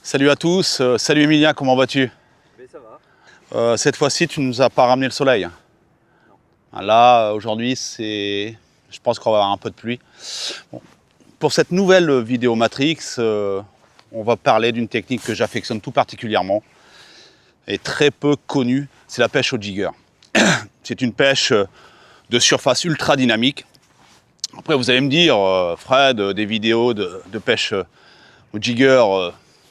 Salut à tous, salut Emilien, comment vas-tu? Mais ça va. Cette fois-ci, tu nous as pas ramené le soleil. Non. Là, aujourd'hui, je pense qu'on va avoir un peu de pluie. Bon. Pour cette nouvelle vidéo Matrix, on va parler d'une technique que j'affectionne tout particulièrement et très peu connue, c'est la pêche au jigger. C'est une pêche de surface ultra dynamique. Après, vous allez me dire, Fred, des vidéos de pêche au jigger,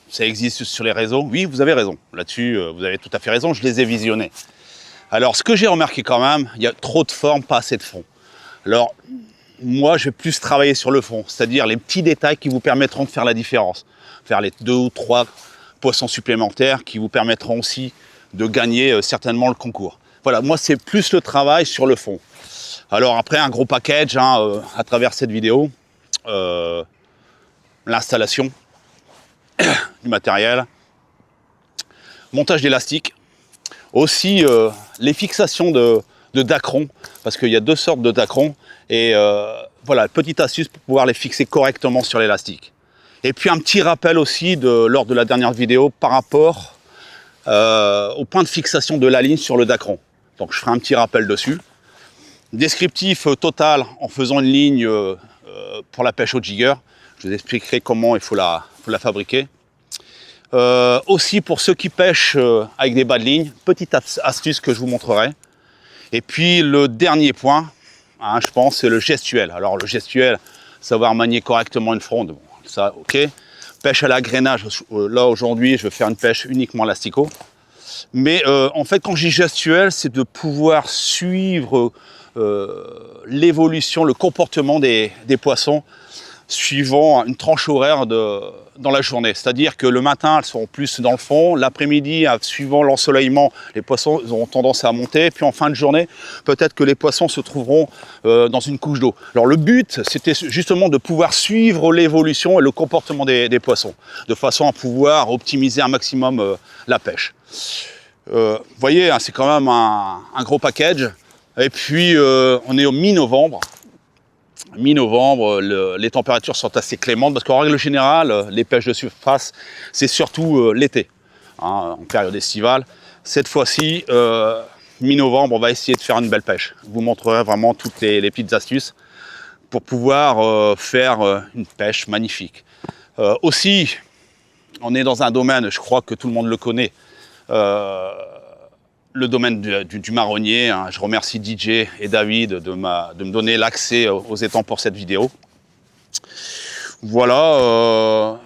ça existe sur les réseaux. Oui, vous avez raison. Là-dessus, vous avez tout à fait raison. Je les ai visionnés. Alors, ce que j'ai remarqué quand même, il y a trop de forme, pas assez de fond. Alors, moi, je vais plus travailler sur le fond, c'est-à-dire les petits détails qui vous permettront de faire la différence. Faire les 2 ou 3 poissons supplémentaires qui vous permettront aussi de gagner certainement le concours. Voilà, moi, c'est plus le travail sur le fond. Alors après, un gros package à travers cette vidéo. L'installation du matériel, montage d'élastique, aussi les fixations de dacron, parce qu'il y a 2 sortes de dacron, et voilà, petite astuce pour pouvoir les fixer correctement sur l'élastique. Et puis un petit rappel aussi lors de la dernière vidéo par rapport au point de fixation de la ligne sur le dacron. Donc je ferai un petit rappel dessus. Descriptif total en faisant une ligne pour la pêche au jigger. Je vous expliquerai comment il faut la fabriquer. Aussi pour ceux qui pêchent avec des bas de ligne, petite astuce que je vous montrerai. Et puis le dernier point, je pense, c'est le gestuel. Alors le gestuel, savoir manier correctement une fronde, bon, ça ok. Pêche à l'agrainage, là aujourd'hui je vais faire une pêche uniquement à l'asticot. Mais en fait quand je dis gestuel, c'est de pouvoir suivre l'évolution, le comportement des poissons suivant une tranche horaire dans la journée. C'est-à-dire que le matin, elles seront plus dans le fond. L'après-midi, suivant l'ensoleillement, les poissons auront tendance à monter. Puis en fin de journée, peut-être que les poissons se trouveront dans une couche d'eau. Alors le but, c'était justement de pouvoir suivre l'évolution et le comportement des poissons, de façon à pouvoir optimiser un maximum la pêche. Vous voyez, c'est quand même un gros package. Et puis, on est au mi-novembre. Mi-novembre, les températures sont assez clémentes parce qu'en règle générale, les pêches de surface, c'est surtout l'été, en période estivale. Cette fois-ci, mi-novembre, on va essayer de faire une belle pêche. Je vous montrerai vraiment toutes les petites astuces pour pouvoir faire une pêche magnifique. Aussi, on est dans un domaine, je crois que tout le monde le connaît, le domaine du marronnier. Je remercie DJ et David de me donner l'accès aux étangs pour cette vidéo. Voilà,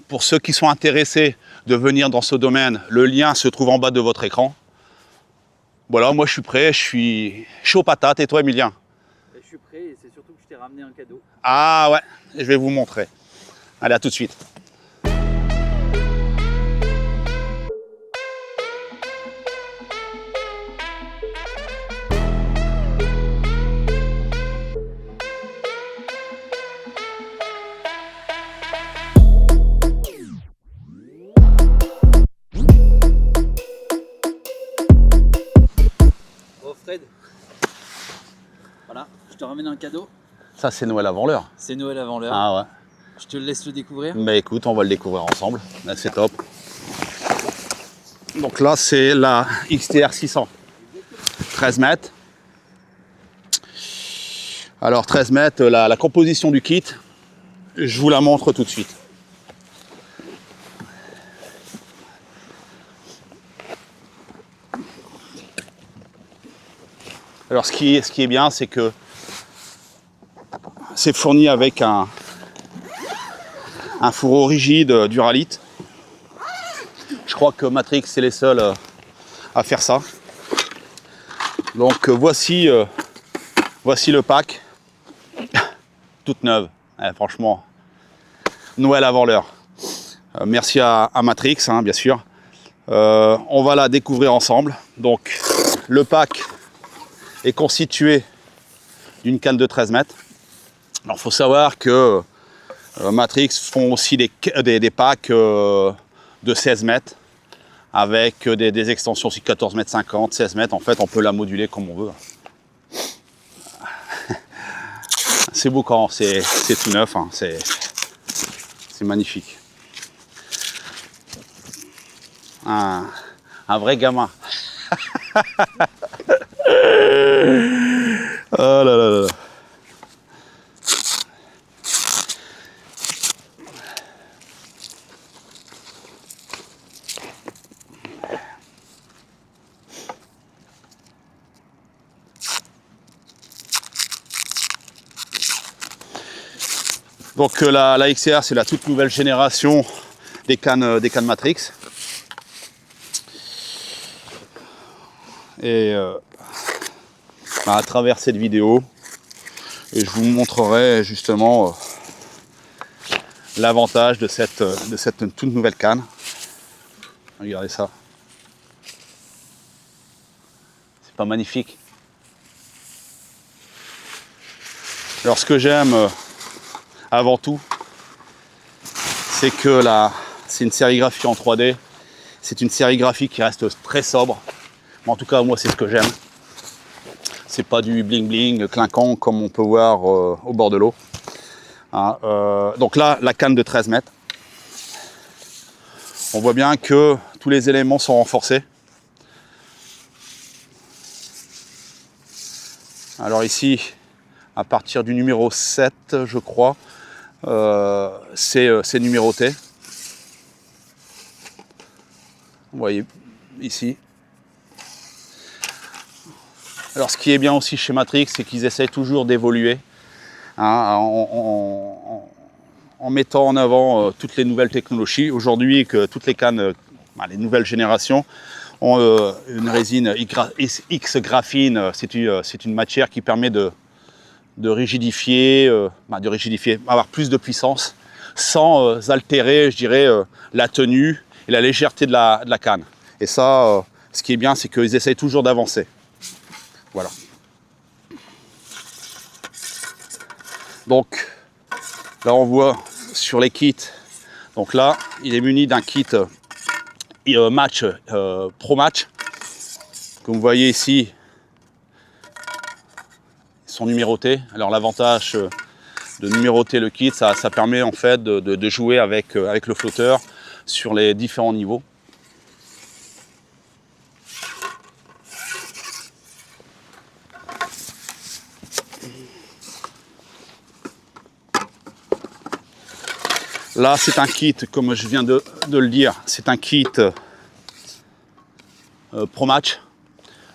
pour ceux qui sont intéressés de venir dans ce domaine, le lien se trouve en bas de votre écran. Voilà, moi je suis prêt, je suis chaud patate. Et toi, Emilien? Je suis prêt et c'est surtout que je t'ai ramené un cadeau. Ah ouais, je vais vous montrer. Allez, à tout de suite. Fred, voilà, je te ramène un cadeau. Ça, c'est Noël avant l'heure. C'est Noël avant l'heure. Ah ouais. Je te laisse le découvrir. Mais écoute, on va le découvrir ensemble. Là, c'est top. Donc là, c'est la XTR 600. 13 mètres. Alors 13 mètres, la composition du kit, je vous la montre tout de suite. Alors ce qui est bien, c'est que c'est fourni avec un fourreau rigide Duralyte. Je crois que Matrix c'est les seuls à faire ça. Donc voici le pack, toute neuve. Franchement, Noël avant l'heure. Merci à Matrix, bien sûr. On va la découvrir ensemble. Donc le pack est constitué d'une canne de 13 mètres. Alors il faut savoir que Matrix font aussi des packs de 16 mètres avec des extensions aussi 14 mètres 50, 16 mètres. En fait, on peut la moduler comme on veut. C'est beau quand c'est tout neuf, c'est magnifique. un vrai gamin. Oh là là là. Donc la XR, c'est la toute nouvelle génération des cannes Matrix. Et à travers cette vidéo, et je vous montrerai justement l'avantage de cette toute nouvelle canne. Regardez ça. C'est pas magnifique? Alors ce que j'aime avant tout, c'est que c'est une sérigraphie en 3D. C'est une sérigraphie qui reste très sobre. En tout cas, moi, c'est ce que j'aime. C'est pas du bling bling clinquant comme on peut voir au bord de l'eau. Hein, donc là, la canne de 13 mètres. On voit bien que tous les éléments sont renforcés. Alors ici, à partir du numéro 7, je crois, c'est numéroté. Vous voyez ici. Alors ce qui est bien aussi chez Matrix, c'est qu'ils essayent toujours d'évoluer, hein, en mettant en avant toutes les nouvelles technologies. Aujourd'hui, que toutes les cannes, les nouvelles générations, ont une résine X graphine. C'est une matière qui permet de rigidifier, avoir plus de puissance, sans altérer, je dirais, la tenue et la légèreté de la canne. Et ça, ce qui est bien, c'est qu'ils essayent toujours d'avancer. Voilà. Donc, là, on voit sur les kits. Donc là, il est muni d'un kit match, Pro Match. Comme vous voyez ici, ils sont numérotés. Alors l'avantage de numéroter le kit, ça permet en fait de jouer avec le flotteur sur les différents niveaux. Là, c'est un kit, comme je viens de le dire, c'est un kit Pro Match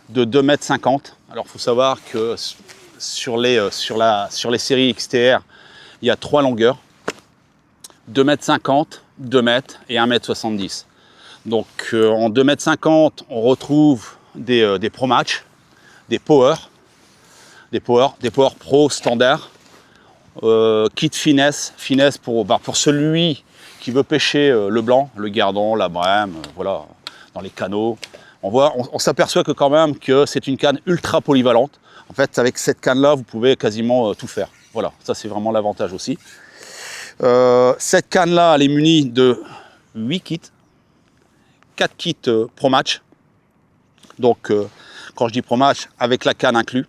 de 2,50 m. Alors, il faut savoir que sur les séries XTR, il y a 3 longueurs, 2,50 m, 2 m et 1,70 m. Donc, en 2,50 m, on retrouve des Pro Match, des Power Pro standard. Kit finesse pour celui qui veut pêcher le blanc, le gardon, la brème, voilà, dans les canaux. On s'aperçoit que quand même que c'est une canne ultra polyvalente. En fait, avec cette canne-là, vous pouvez quasiment tout faire. Voilà, ça c'est vraiment l'avantage aussi. Cette canne-là, elle est munie de 8 kits, 4 kits Pro Match. Donc, quand je dis Pro Match, avec la canne inclus.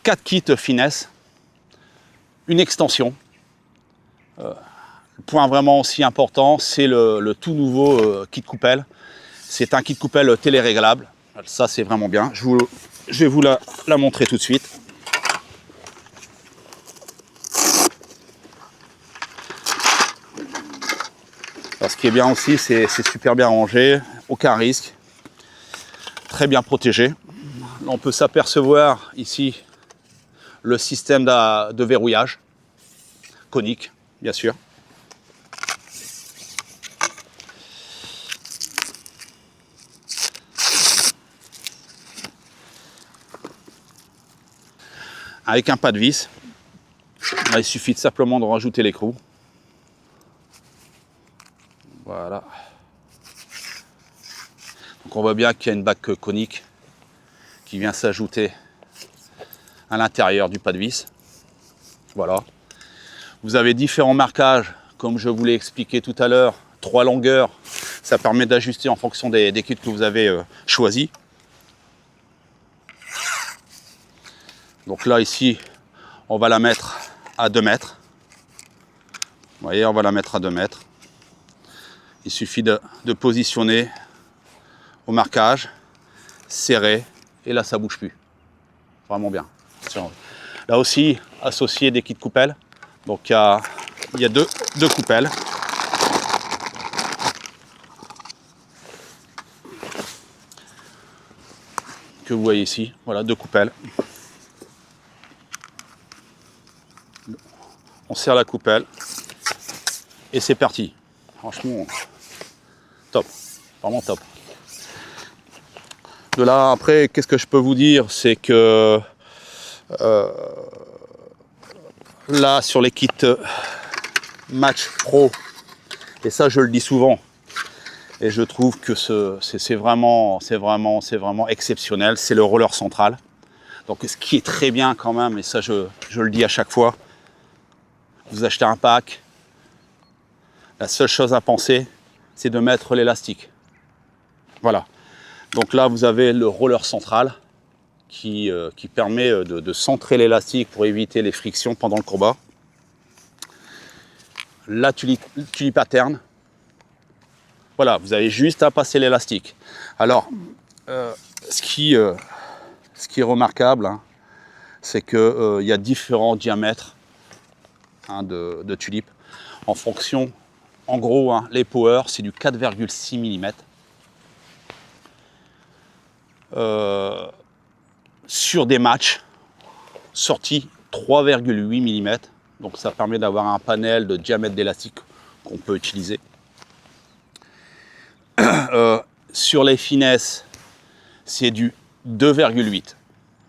4 kits finesse, une extension. Le point vraiment aussi important, c'est le tout nouveau kit coupelle. C'est un kit coupelle télé-réglable. Ça, c'est vraiment bien. Je vais vous la montrer tout de suite. Alors, ce qui est bien aussi, c'est super bien rangé, aucun risque, très bien protégé. Là, on peut s'apercevoir ici le système de verrouillage conique, bien sûr. Avec un pas de vis, il suffit simplement de rajouter l'écrou. Voilà. Donc on voit bien qu'il y a une bague conique qui vient s'ajouter à l'intérieur du pas de vis. Voilà. Vous avez différents marquages, comme je vous l'ai expliqué tout à l'heure, 3 longueurs. Ça permet d'ajuster en fonction des kits que vous avez choisis. Donc là, ici, on va la mettre à 2 mètres. Vous voyez, on va la mettre à 2 mètres. Il suffit de positionner au marquage, serrer, et là ça bouge plus. Vraiment bien. Là aussi, associé des kits coupelles. Donc il y a deux coupelles. Que vous voyez ici, voilà, 2 coupelles. On serre la coupelle et c'est parti. Franchement, top, vraiment top. De là, après, qu'est-ce que je peux vous dire? C'est que là, sur les kits Match Pro, et ça je le dis souvent, et je trouve que c'est vraiment exceptionnel, c'est le roller central. Donc ce qui est très bien quand même, et ça je le dis à chaque fois, vous achetez un pack, la seule chose à penser, c'est de mettre l'élastique. Voilà. Donc là, vous avez le roller central qui permet de centrer l'élastique pour éviter les frictions pendant le combat. La tulipe interne. Voilà, vous avez juste à passer l'élastique. Alors, ce qui est remarquable, hein, c'est qu'il y a différents diamètres de tulipes en fonction, en gros, hein, les power, c'est du 4,6 mm. Sur des matchs sortis 3,8 mm. Donc ça permet d'avoir un panel de diamètre d'élastique qu'on peut utiliser. Sur les finesses, c'est du 2,8.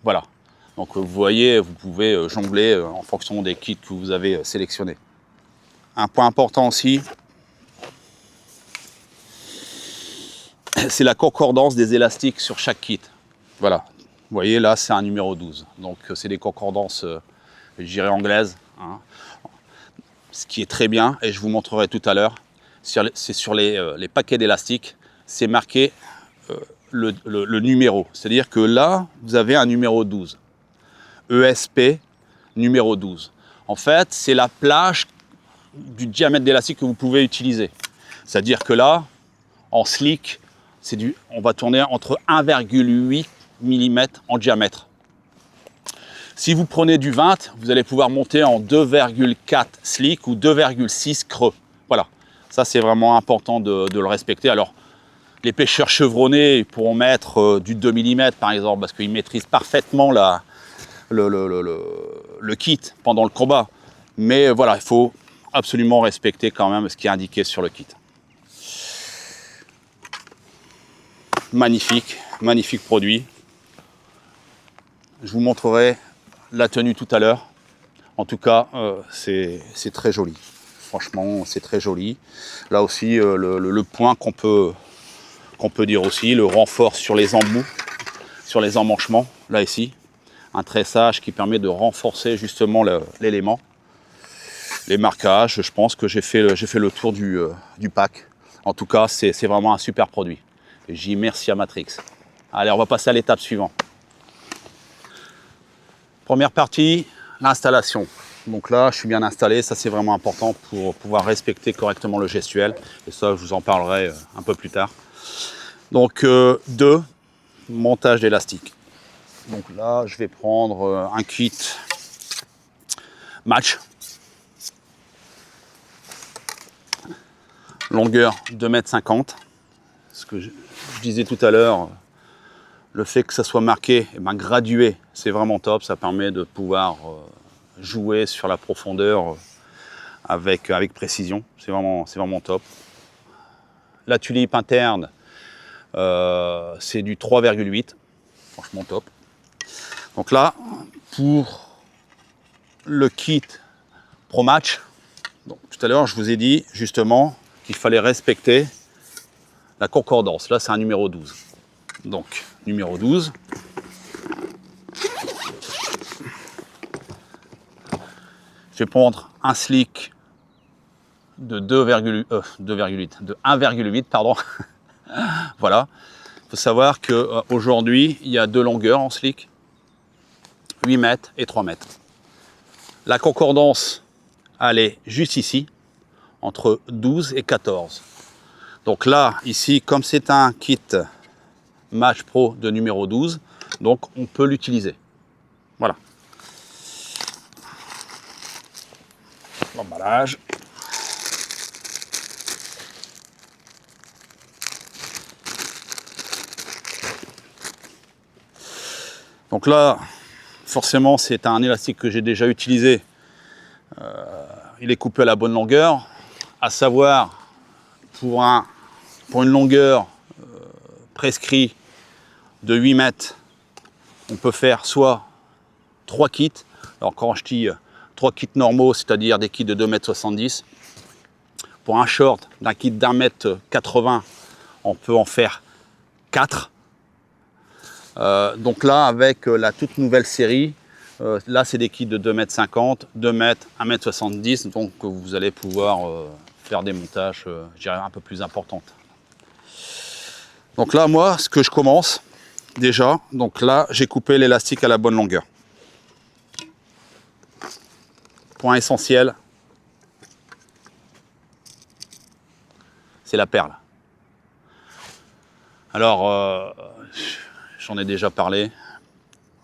Voilà. Donc vous voyez, vous pouvez jongler en fonction des kits que vous avez sélectionnés. Un point important aussi, c'est la concordance des élastiques sur chaque kit. Voilà. Vous voyez, là, c'est un numéro 12. Donc c'est des concordances, je dirais, anglaises. Hein. Ce qui est très bien, et je vous montrerai tout à l'heure, c'est sur les paquets d'élastiques, c'est marqué le numéro. C'est-à-dire que là, vous avez un numéro 12. ESP numéro 12. En fait, c'est la plage du diamètre d'élastique que vous pouvez utiliser. C'est-à-dire que là, en slick, on va tourner entre 1,8 mm en diamètre. Si vous prenez du 20, vous allez pouvoir monter en 2,4 slick ou 2,6 creux. Voilà, ça c'est vraiment important de le respecter. Alors, les pêcheurs chevronnés ils pourront mettre du 2 mm par exemple, parce qu'ils maîtrisent parfaitement le kit pendant le combat. Mais voilà, il faut absolument respecter quand même ce qui est indiqué sur le kit. Magnifique, magnifique produit. Je vous montrerai la tenue tout à l'heure. En tout cas, c'est très joli. Franchement, c'est très joli. Là aussi, le point qu'on peut dire aussi, le renfort sur les embouts, sur les emmanchements, là ici. Un tressage qui permet de renforcer justement l'élément. Les marquages, je pense que j'ai fait le tour du pack. En tout cas, c'est vraiment un super produit. Et j'y merci à Matrix. Allez, on va passer à l'étape suivante. Première partie, l'installation. Donc là, je suis bien installé, ça c'est vraiment important pour pouvoir respecter correctement le gestuel. Et ça, je vous en parlerai un peu plus tard. Donc, 2, montage d'élastique. Donc là, je vais prendre un kit match. Longueur 2,50 m. Ce que je disais tout à l'heure, le fait que ça soit marqué, gradué, c'est vraiment top. Ça permet de pouvoir jouer sur la profondeur avec précision. C'est vraiment top. La tulipe interne, c'est du 3,8. Franchement top. Donc là, pour le kit Pro Match, donc, tout à l'heure, je vous ai dit justement qu'il fallait respecter la concordance. Là, c'est un numéro 12. Donc, numéro 12. Je vais prendre un slick de 1,8, pardon. Voilà. Il faut savoir qu'aujourd'hui, il y a 2 longueurs en slick, 8 mètres et 3 mètres. La concordance, elle est juste ici, entre 12 et 14. Donc là, ici, comme c'est un kit Match Pro de numéro 12, donc on peut l'utiliser. Voilà. L'emballage. Donc là, forcément, c'est un élastique que j'ai déjà utilisé. Il est coupé à la bonne longueur, à savoir pour une longueur prescrite de 8 mètres, on peut faire soit 3 kits. Alors quand je dis 3 kits normaux, c'est-à-dire des kits de 2,70 m. Pour un short d'un kit d'1,80 m, on peut en faire 4. Donc là, avec la toute nouvelle série, là c'est des kits de 2,50 m, 2 m, 1,70 m, donc vous allez pouvoir faire des montages, je dirais, un peu plus importants. Donc là, moi, ce que je commence déjà, donc là, j'ai coupé l'élastique à la bonne longueur. Point essentiel, c'est la perle. Alors, j'en ai déjà parlé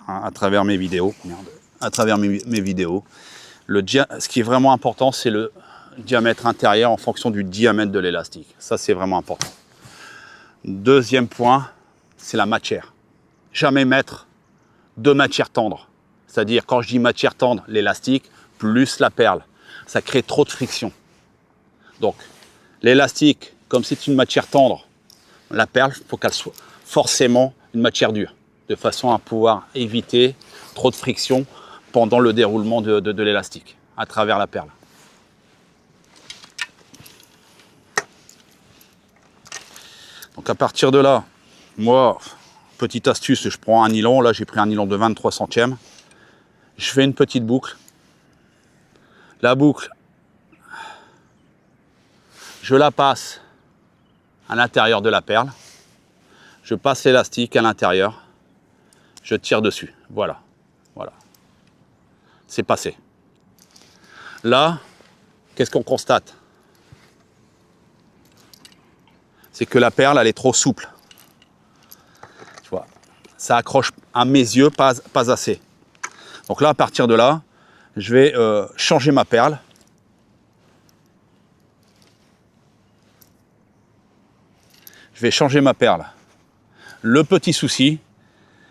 hein, à travers mes vidéos. Ce qui est vraiment important, c'est le diamètre intérieur en fonction du diamètre de l'élastique. Ça, c'est vraiment important. Deuxième point, c'est la matière. Jamais mettre de matière tendre. C'est-à-dire, quand je dis matière tendre, l'élastique plus la perle. Ça crée trop de friction. Donc, l'élastique, comme c'est une matière tendre, la perle, il faut qu'elle soit forcément une matière dure, de façon à pouvoir éviter trop de friction pendant le déroulement de l'élastique, à travers la perle. Donc à partir de là, moi, petite astuce, je prends un nylon, là j'ai pris un nylon de 23 centièmes, je fais une petite boucle. La boucle, je la passe à l'intérieur de la perle, je passe l'élastique à l'intérieur, je tire dessus, voilà, voilà, c'est passé. Là, qu'est-ce qu'on constate? C'est que la perle, elle est trop souple. Tu vois, ça accroche à mes yeux pas assez. Donc là, à partir de là, je vais changer ma perle. Je vais changer ma perle. Le petit souci,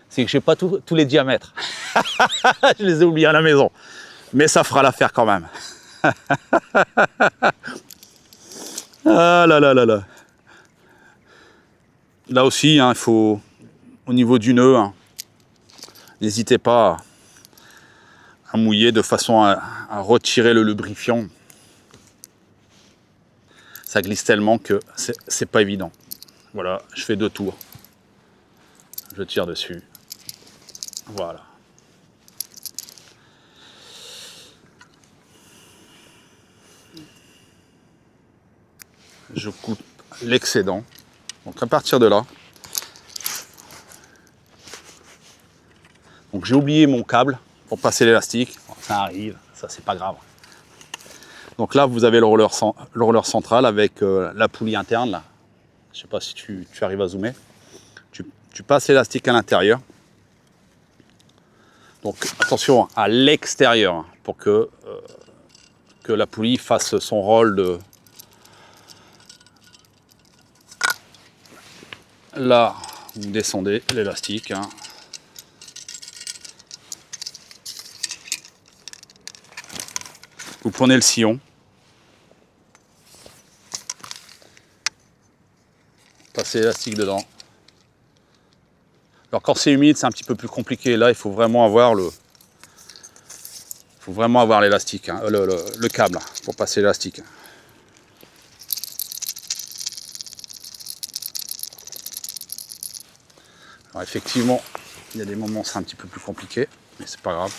c'est que je n'ai pas tous les diamètres. Je les ai oubliés à la maison. Mais ça fera l'affaire quand même. Ah là là là là. Là aussi, hein, il faut, au niveau du nœud, hein, n'hésitez pas à mouiller de façon à retirer le lubrifiant. Ça glisse tellement que c'est pas évident. Voilà, je fais 2 tours. Je tire dessus. Voilà. Je coupe l'excédent. Donc à partir de là, donc j'ai oublié mon câble pour passer l'élastique. Bon, ça arrive, ça c'est pas grave. Donc là, vous avez le roller central avec la poulie interne. Là. Je ne sais pas si tu arrives à zoomer. Tu passes l'élastique à l'intérieur. Donc attention à l'extérieur pour que la poulie fasse son rôle de... Là, vous descendez l'élastique. Hein. Vous prenez le sillon. Passez l'élastique dedans. Alors quand c'est humide, c'est un petit peu plus compliqué. Là, il faut vraiment avoir l'élastique, hein, le câble pour passer l'élastique. Alors effectivement, il y a des moments où c'est un petit peu plus compliqué, mais c'est pas grave.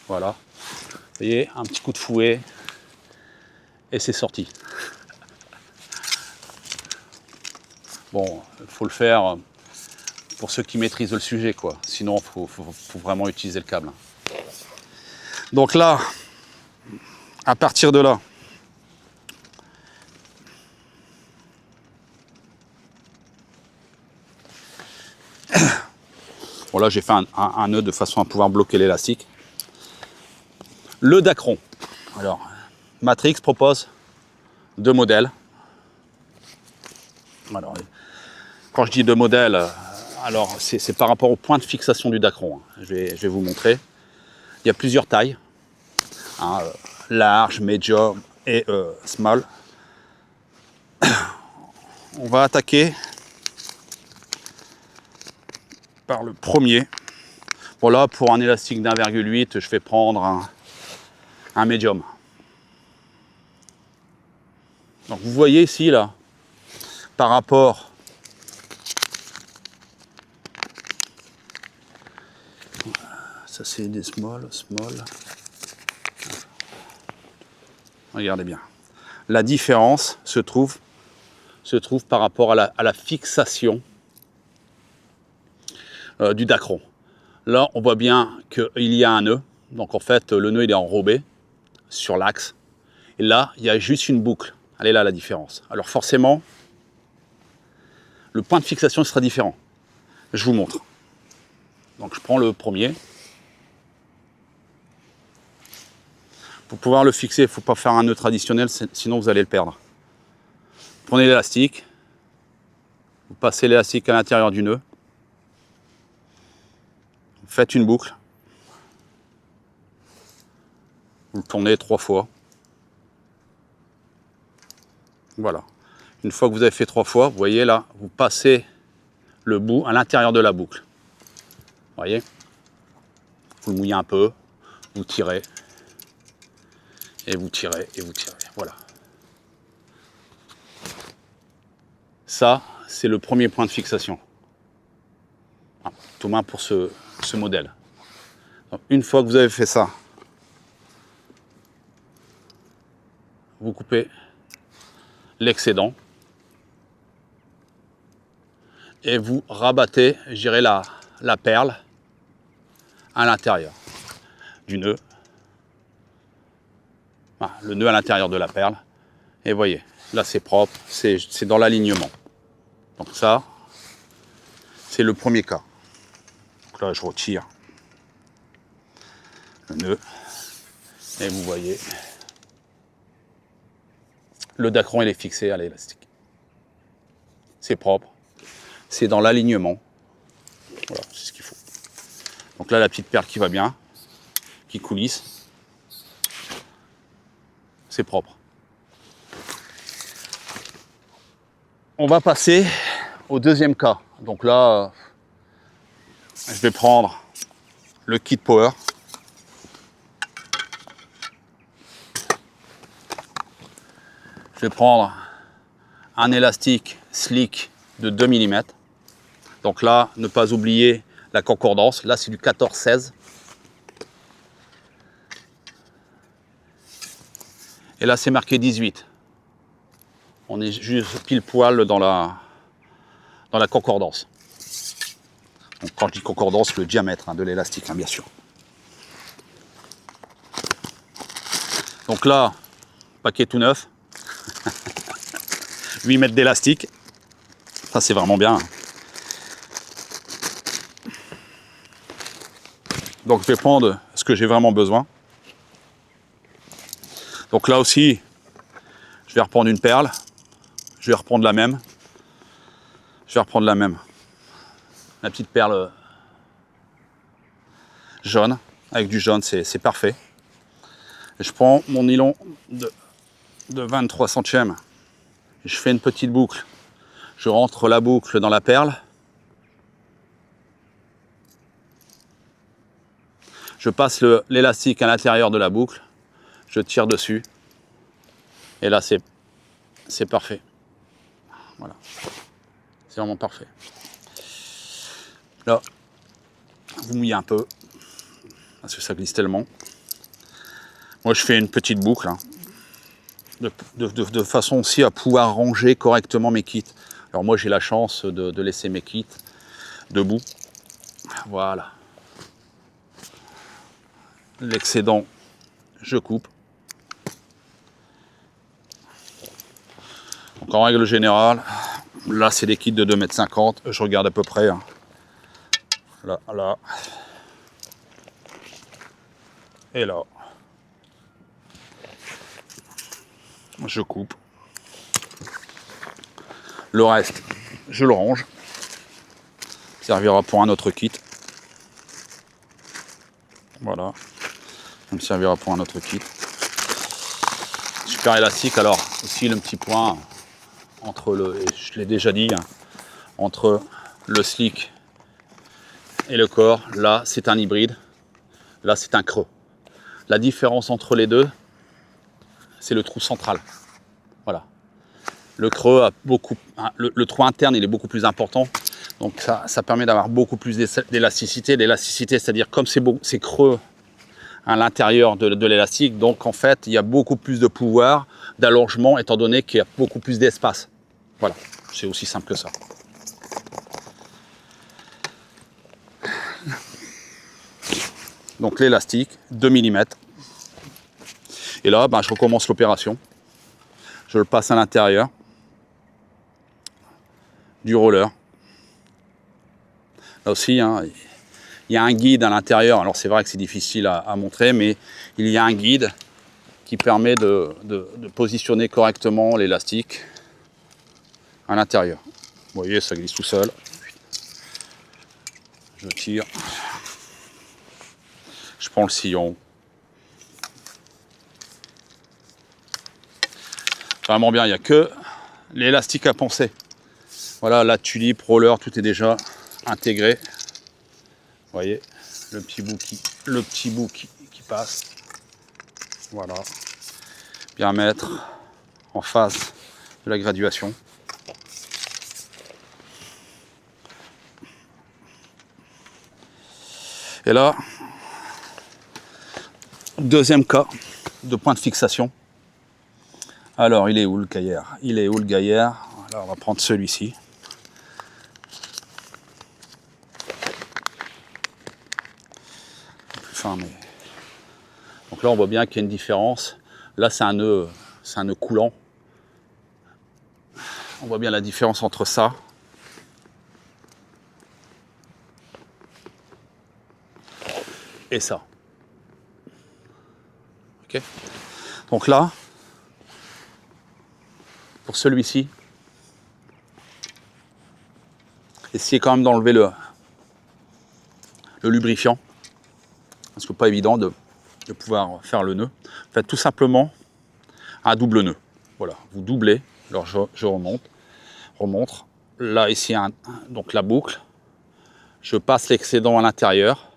Voilà. Vous voyez, un petit coup de fouet et c'est sorti. Bon, il faut le faire pour ceux qui maîtrisent le sujet, quoi. Sinon, il faut vraiment utiliser le câble. Donc là, à partir de là, Bon là j'ai fait un nœud de façon à pouvoir bloquer l'élastique. Le Dacron. Alors, Matrix propose 2 modèles. Alors, quand je dis 2 modèles, alors c'est par rapport au point de fixation du Dacron. Hein. Je vais vous montrer. Il y a plusieurs tailles. Hein, large, medium et small. On va attaquer par le premier. Bon là, pour un élastique d'1,8, je vais prendre un médium. Donc vous voyez ici, là, par rapport ça c'est des small. Regardez bien. La différence se trouve par rapport à la fixation du Dacron. Là, on voit bien qu'il y a un nœud. Donc en fait, le nœud il est enrobé sur l'axe. Et là, il y a juste une boucle. Elle est là la différence. Alors forcément, le point de fixation sera différent. Je vous montre. Donc je prends le premier. Pour pouvoir le fixer, il ne faut pas faire un nœud traditionnel, sinon vous allez le perdre. Prenez l'élastique. Vous passez l'élastique à l'intérieur du nœud. Faites une boucle. Vous le tournez 3 fois. Voilà. Une fois que vous avez fait 3 fois, vous voyez là, vous passez le bout à l'intérieur de la boucle. Vous voyez? Vous le mouillez un peu, vous tirez. Et vous tirez, et vous tirez. Voilà. Ça, c'est le premier point de fixation. Tout main pour ce modèle. Donc, une fois que vous avez fait ça, vous coupez l'excédent et vous rabattez, je dirais, la perle à l'intérieur du nœud. Voilà, le nœud à l'intérieur de la perle. Et voyez, là c'est propre, c'est dans l'alignement. Donc ça, c'est le premier cas. Donc là, je retire le nœud. Et vous voyez, le Dacron il est fixé à l'élastique. C'est propre, c'est dans l'alignement. Voilà, c'est ce qu'il faut. Donc là, la petite perle qui va bien, qui coulisse. C'est propre. On va passer au deuxième cas. Donc là, je vais prendre le kit power. Je vais prendre un élastique slick de 2 mm. Donc là, ne pas oublier la concordance. Là, c'est du 14-16. Et là, c'est marqué 18. On est juste pile poil dans la concordance. Donc, quand je dis concordance, le diamètre de l'élastique, bien sûr. Donc là, paquet tout neuf. 8 mètres d'élastique. Ça, c'est vraiment bien. Donc, je vais prendre ce que j'ai vraiment besoin. Donc là aussi, je vais reprendre une perle. Je vais reprendre la même. Je vais reprendre la même. La petite perle jaune. Avec du jaune, c'est parfait. Et je prends mon nylon de 23 centièmes. Je fais une petite boucle. Je rentre la boucle dans la perle. Je passe l'élastique à l'intérieur de la boucle. Je tire dessus. Et là, c'est parfait. Voilà. C'est vraiment parfait. Là, vous mouillez un peu. Parce que ça glisse tellement. Moi, je fais une petite boucle. Hein, de façon aussi à pouvoir ranger correctement mes kits. Alors moi, j'ai la chance de laisser mes kits debout. Voilà. L'excédent, je coupe. Donc en règle générale, là c'est des kits de 2,50 m. Je regarde à peu près. Hein. là, là. Et là. Je coupe. Le reste, je le range. Ça servira pour un autre kit. Voilà. Ça me servira pour un autre kit. Super élastique. Alors, aussi le petit point entre le, je l'ai déjà dit, hein, entre le slick et le corps. Là, c'est un hybride. Là, c'est un creux. La différence entre les deux, c'est le trou central. Voilà. Le creux a beaucoup, le trou interne, il est beaucoup plus important. Donc ça permet d'avoir beaucoup plus d'élasticité. L'élasticité, c'est-à-dire comme c'est creux à l'intérieur de l'élastique, donc en fait, il y a beaucoup plus de pouvoir d'allongement étant donné qu'il y a beaucoup plus d'espace. Voilà, c'est aussi simple que ça. Donc l'élastique, 2 mm. Et là, ben, je recommence l'opération. Je le passe à l'intérieur du roller. Là aussi, hein, il y a un guide à l'intérieur. Alors c'est vrai que c'est difficile à montrer, mais il y a un guide qui permet de positionner correctement l'élastique à l'intérieur. Vous voyez, ça glisse tout seul. Je tire. Je prends le sillon. Vraiment bien, il n'y a que l'élastique à penser. Voilà, la tulipe, roller, tout est déjà intégré. Vous voyez, le petit bout qui passe. Voilà. Bien mettre en face de la graduation. Et là, deuxième cas de point de fixation. Alors, il est où le gaillard? Il est où le gaillard? Alors, on va prendre celui-ci. Plus fin, mais... Donc là, on voit bien qu'il y a une différence. Là, c'est un nœud coulant. On voit bien la différence entre ça et ça. Ok. Donc là, pour celui-ci, essayez quand même d'enlever le lubrifiant, parce que pas évident de pouvoir faire le nœud. Faites tout simplement un double nœud. Voilà, vous doublez. Alors je remonte. Là ici, donc la boucle. Je passe l'excédent à l'intérieur.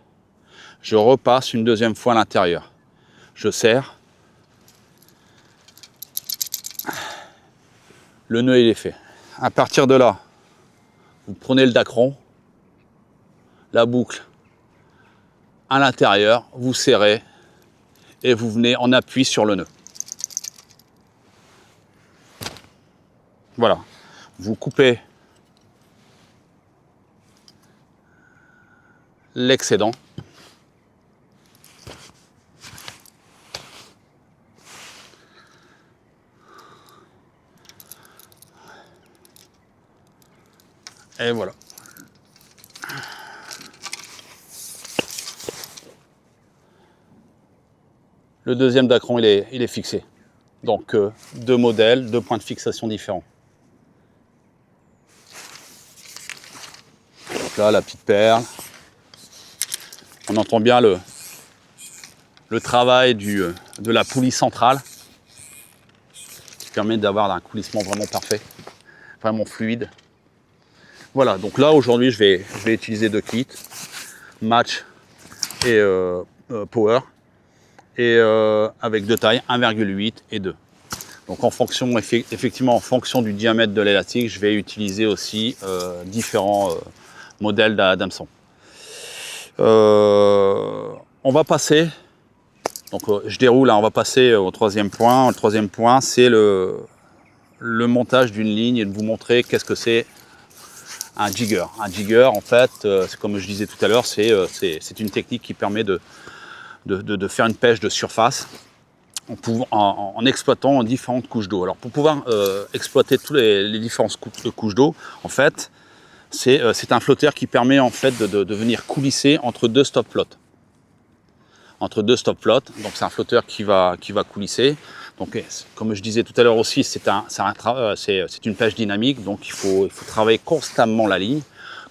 Je repasse une deuxième fois à l'intérieur. Je serre. Le nœud il est fait. À partir de là, vous prenez le dacron, la boucle à l'intérieur, vous serrez et vous venez en appui sur le nœud. Voilà. Vous coupez l'excédent. Et voilà. Le deuxième dacron, il est fixé. Donc, deux modèles, deux points de fixation différents. Donc là, la petite perle. On entend bien le travail de la poulie centrale qui permet d'avoir un coulissement vraiment parfait, vraiment fluide. Voilà, donc là aujourd'hui je vais utiliser deux kits, match et power, et avec deux tailles, 1,8 et 2. Donc en fonction, effectivement en fonction du diamètre de l'élastique, je vais utiliser aussi différents modèles d'hameçon. On va passer, donc je déroule, hein, on va passer au troisième point. Le troisième point, c'est le montage d'une ligne et de vous montrer qu'est-ce que c'est un jigger. Un jigger, en fait, comme je disais tout à l'heure, c'est une technique qui permet de faire une pêche de surface en exploitant différentes couches d'eau. Alors pour pouvoir exploiter toutes les différentes couches d'eau, en fait, C'est un flotteur qui permet en fait de venir coulisser entre deux stop flottes. Entre deux stop flottes, donc c'est un flotteur qui va coulisser. Donc, comme je disais tout à l'heure aussi, c'est une pêche dynamique, donc il faut travailler constamment la ligne,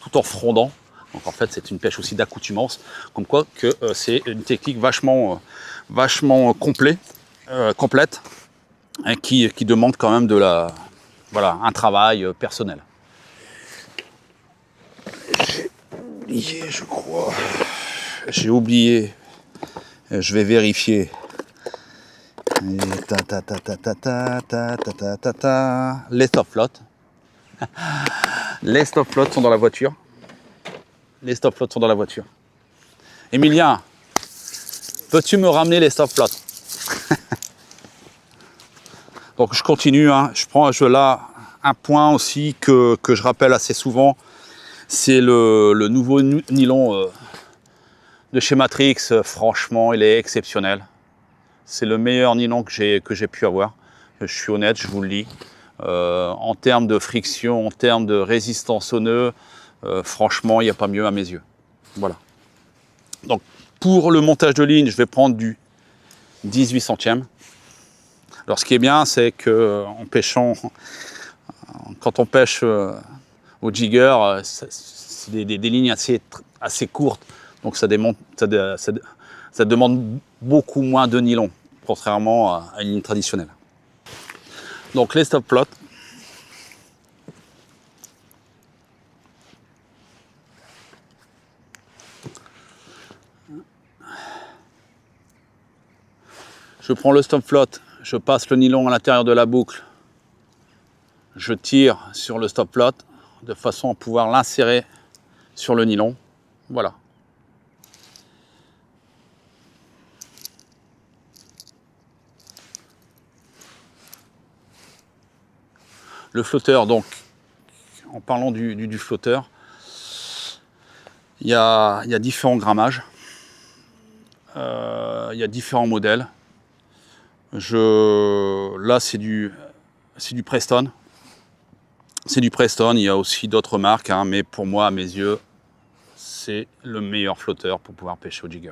tout en frondant. Donc en fait, c'est une pêche aussi d'accoutumance, comme quoi que c'est une technique vachement complète, hein, qui demande quand même un travail personnel. Je crois, j'ai oublié. Je vais vérifier. Les stop flottes. Les stop flottes sont dans la voiture. Les stop flottes sont dans la voiture. Emilien, peux-tu me ramener les stop flottes? Donc je continue. Hein. Je là un point aussi que je rappelle assez souvent. C'est le nouveau nylon de chez Matrix. Franchement, il est exceptionnel. C'est le meilleur nylon que j'ai pu avoir. Je suis honnête, je vous le dis. En termes de friction, en termes de résistance aux nœuds, franchement, il n'y a pas mieux à mes yeux. Voilà. Donc, pour le montage de ligne, je vais prendre du 18 centièmes. Alors, ce qui est bien, c'est que en pêchant, quand on pêche au jigger, c'est des lignes assez courtes. Donc, ça demande beaucoup moins de nylon, contrairement à une ligne traditionnelle. Donc les stop flottes. Je prends le stop flotte, je passe le nylon à l'intérieur de la boucle, je tire sur le stop flotte de façon à pouvoir l'insérer sur le nylon. Voilà. Le flotteur, donc, en parlant du flotteur, il y a différents grammages, il y a différents modèles. Là, c'est du Preston. C'est du Preston, il y a aussi d'autres marques, hein, mais pour moi, à mes yeux, c'est le meilleur flotteur pour pouvoir pêcher au jigger.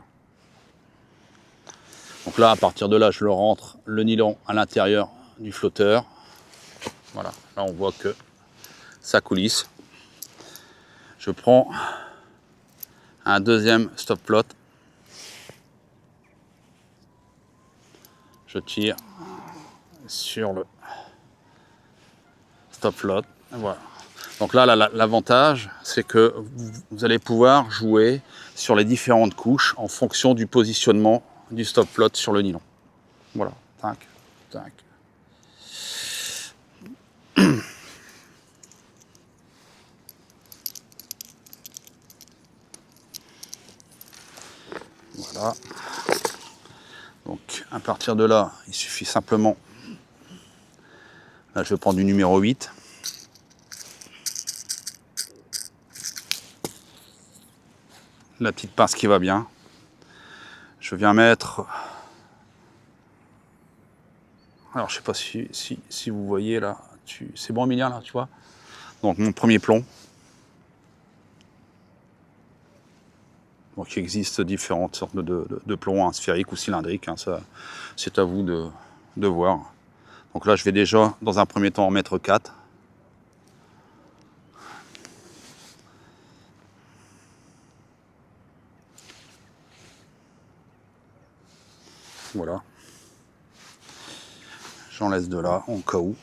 Donc là, à partir de là, je le rentre le nylon à l'intérieur du flotteur. Voilà, là on voit que ça coulisse. Je prends un deuxième stop flotte. Je tire sur le stop flotte. Voilà. Donc là, l'avantage, c'est que vous allez pouvoir jouer sur les différentes couches en fonction du positionnement du stop flotte sur le nylon. Voilà, tac, tac. Voilà. Donc à partir de là, il suffit simplement, là je vais prendre du numéro 8. La petite pince qui va bien. Je viens mettre, alors je sais pas si vous voyez là, c'est bon Emilien là, tu vois. Donc mon premier plomb. Donc il existe différentes sortes de plombs, hein, sphériques ou cylindriques, hein, ça c'est à vous de voir. Donc là je vais déjà dans un premier temps en mettre 4. Voilà. J'en laisse de là, en cas où.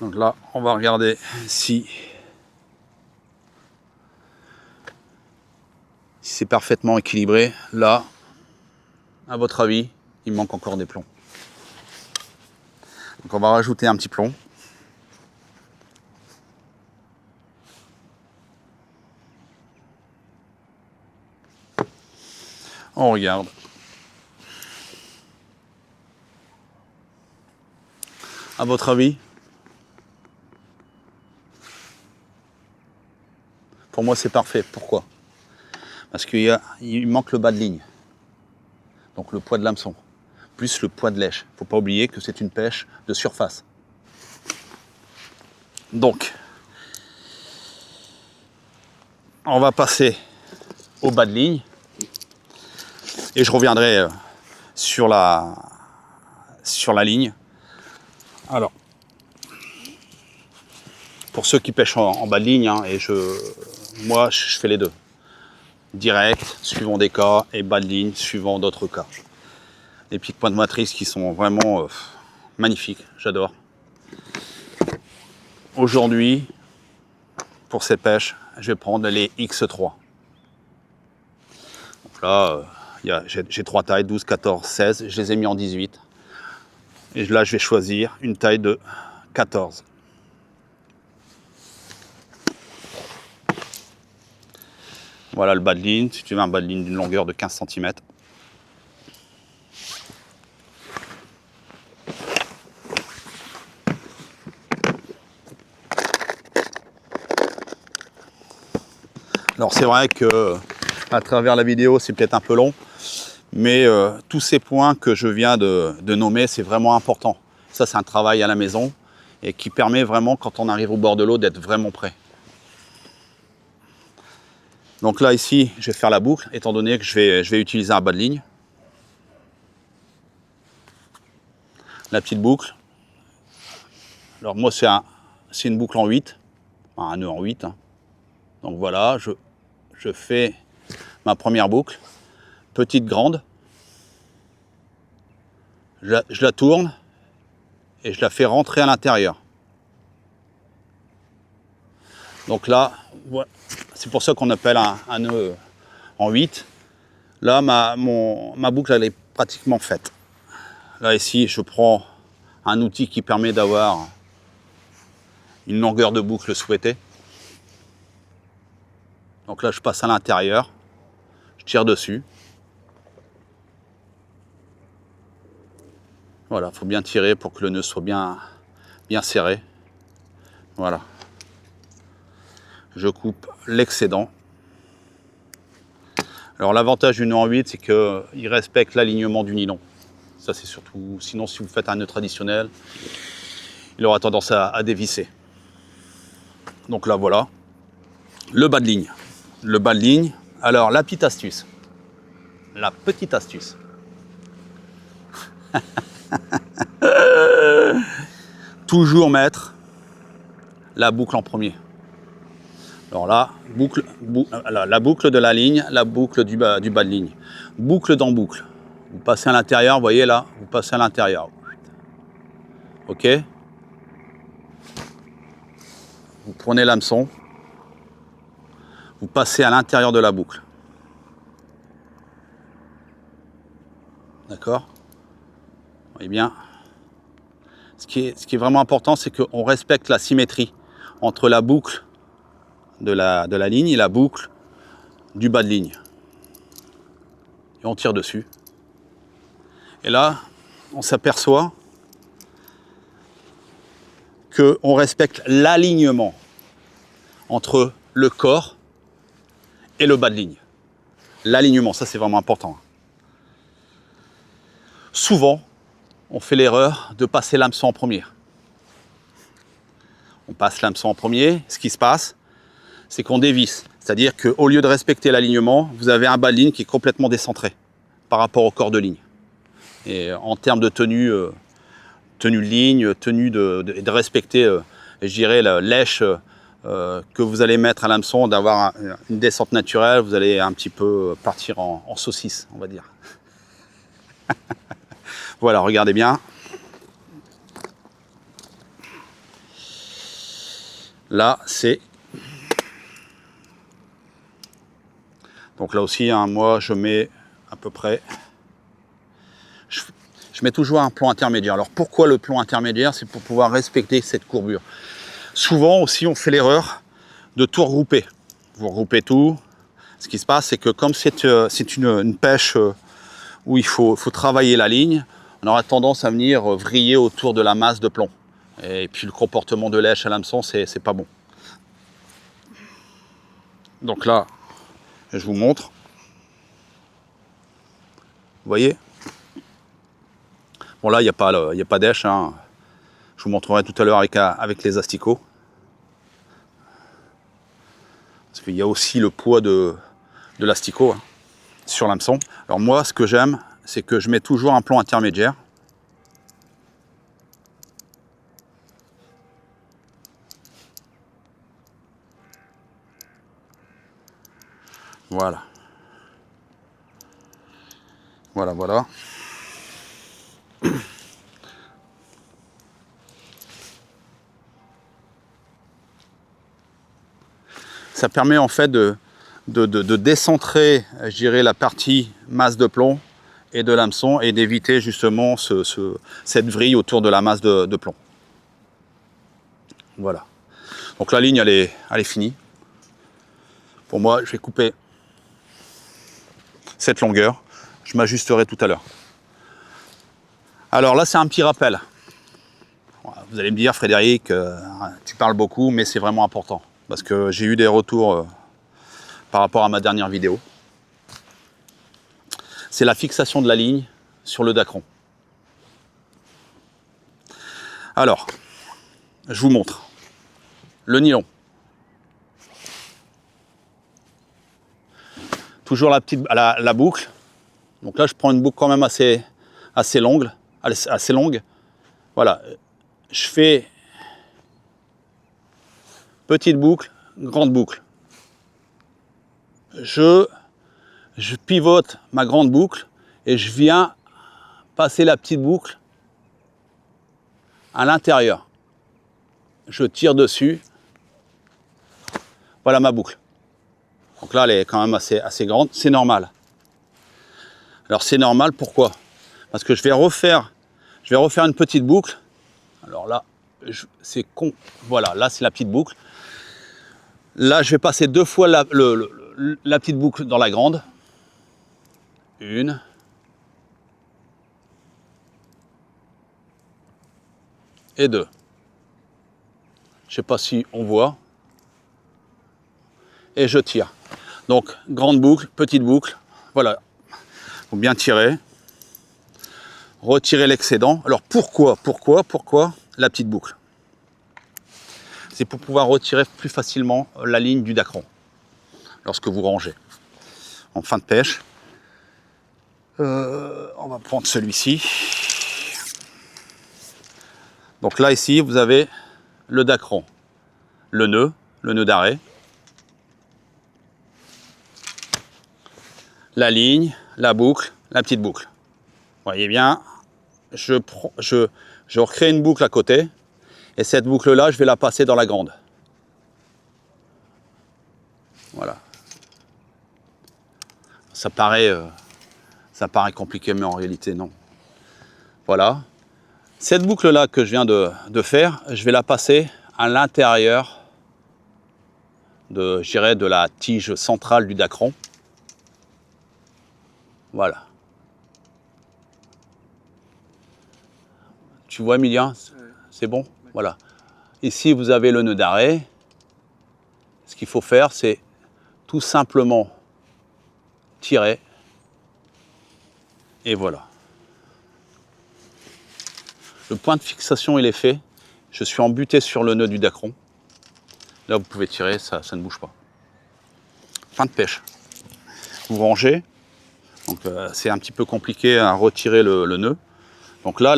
Donc là, on va regarder si c'est parfaitement équilibré. Là, à votre avis, il manque encore des plombs. Donc on va rajouter un petit plomb. On regarde. À votre avis? Pour moi, c'est parfait. Pourquoi? Parce qu'il manque le bas de ligne. Donc le poids de l'hameçon, plus le poids de lèche. Il ne faut pas oublier que c'est une pêche de surface. Donc, on va passer au bas de ligne. Et je reviendrai sur la ligne. Alors, pour ceux qui pêchent en bas de ligne, hein, moi je fais les deux. Direct, suivant des cas, et bas de ligne, suivant d'autres cas. Des pics pointe motrice qui sont vraiment magnifiques, j'adore. Aujourd'hui, pour ces pêches, je vais prendre les X3. Donc là, j'ai 3 tailles, 12, 14, 16, je les ai mis en 18. Et là, je vais choisir une taille de 14. Voilà le bas de ligne, si tu veux un bas de ligne d'une longueur de 15 cm. Alors c'est vrai que à travers la vidéo c'est peut-être un peu long, mais tous ces points que je viens de nommer, c'est vraiment important. Ça c'est un travail à la maison et qui permet vraiment quand on arrive au bord de l'eau d'être vraiment prêt. Donc là ici je vais faire la boucle étant donné que je vais utiliser un bas de ligne. La petite boucle. Alors moi c'est une boucle en 8, enfin, un nœud en 8. Hein. Donc voilà, je fais ma première boucle, petite grande, je la tourne et je la fais rentrer à l'intérieur. Donc là, c'est pour ça qu'on appelle un nœud en 8. Là, ma boucle elle est pratiquement faite. Là ici, je prends un outil qui permet d'avoir une longueur de boucle souhaitée. Donc là, je passe à l'intérieur, je tire dessus. Voilà, il faut bien tirer pour que le nœud soit bien serré. Voilà. Je coupe l'excédent. Alors l'avantage du nœud en 8, c'est qu'il respecte l'alignement du nylon. Ça c'est surtout, sinon si vous faites un nœud traditionnel, il aura tendance à dévisser. Donc là voilà, le bas de ligne. Le bas de ligne, alors la petite astuce. La petite astuce. Toujours mettre la boucle en premier. Alors là, la boucle de la ligne, la boucle du bas de ligne. Boucle dans boucle. Vous passez à l'intérieur, vous voyez là, vous passez à l'intérieur. Ok. Vous prenez l'hameçon, vous passez à l'intérieur de la boucle. D'accord? Vous voyez bien. Ce qui est vraiment important, c'est qu'on respecte la symétrie entre la boucle de la ligne et la boucle du bas de ligne. Et on tire dessus. Et là, on s'aperçoit qu'on respecte l'alignement entre le corps et le bas de ligne. L'alignement, ça c'est vraiment important. Souvent, on fait l'erreur de passer l'hameçon en premier. On passe l'hameçon en premier, ce qui se passe, c'est qu'on dévisse. C'est-à-dire qu'au lieu de respecter l'alignement, vous avez un bas de ligne qui est complètement décentré par rapport au corps de ligne. Et en termes de tenue de ligne, tenue de respecter, je dirais, la lèche que vous allez mettre à l'hameçon, d'avoir une descente naturelle, vous allez un petit peu partir en saucisse, on va dire. Voilà, regardez bien. Là, c'est... Donc là aussi, hein, moi, je mets à peu près... Je mets toujours un plomb intermédiaire. Alors pourquoi le plomb intermédiaire? C'est pour pouvoir respecter cette courbure. Souvent aussi, on fait l'erreur de tout regrouper. Vous regroupez tout. Ce qui se passe, c'est que comme c'est une pêche où il faut travailler la ligne, on aura tendance à venir vriller autour de la masse de plomb. Et puis le comportement de lèche à l'hameçon, c'est pas bon. Donc là, je vous montre. Vous voyez? Bon là, il n'y a pas d'èche. Hein. Je vous montrerai tout à l'heure avec les asticots. Parce qu'il y a aussi le poids de l'asticot hein, sur l'hameçon. Alors moi, ce que j'aime, c'est que je mets toujours un plomb intermédiaire. Voilà. Voilà, voilà. Ça permet en fait de décentrer, je dirais, la partie masse de plomb et de l'hameçon et d'éviter justement cette vrille autour de la masse de plomb. Voilà. Donc la ligne, elle est finie. Pour moi, je vais couper cette longueur. Je m'ajusterai tout à l'heure. Alors là, c'est un petit rappel. Vous allez me dire, Frédéric, tu parles beaucoup, mais c'est vraiment important. Parce que j'ai eu des retours par rapport à ma dernière vidéo. C'est la fixation de la ligne sur le dacron. Alors, je vous montre. Le nylon. Toujours la boucle. Donc là, je prends une boucle quand même assez longue. Voilà. Je fais petite boucle, grande boucle. Je pivote ma grande boucle et je viens passer la petite boucle à l'intérieur. Je tire dessus. Voilà ma boucle. Donc là, elle est quand même assez grande. C'est normal. Alors c'est normal, pourquoi? Parce que je vais refaire une petite boucle. Alors là, c'est con. Voilà, là c'est la petite boucle. Là, je vais passer 2 fois la petite boucle dans la grande. Une. Et 2. Je ne sais pas si on voit. Et je tire. Donc, grande boucle, petite boucle. Voilà. Il faut bien tirer. Retirer l'excédent. Alors, pourquoi la petite boucle? C'est pour pouvoir retirer plus facilement la ligne du dacron lorsque vous rangez. En fin de pêche, on va prendre celui-ci. Donc là, ici, vous avez le dacron, le nœud d'arrêt, la ligne, la boucle, la petite boucle. Vous voyez bien, je recrée une boucle à côté. Et cette boucle-là, je vais la passer dans la grande. Voilà. Ça paraît compliqué, mais en réalité, non. Voilà. Cette boucle-là que je viens de faire, je vais la passer à l'intérieur de la tige centrale du dacron. Voilà. Tu vois, Emilien? C'est bon? Voilà. Ici, vous avez le nœud d'arrêt. Ce qu'il faut faire, c'est tout simplement tirer. Et voilà. Le point de fixation, il est fait. Je suis embuté sur le nœud du dacron. Là, vous pouvez tirer, ça ne bouge pas. Fin de pêche. Vous rangez. Donc, c'est un petit peu compliqué à retirer le nœud. Donc là,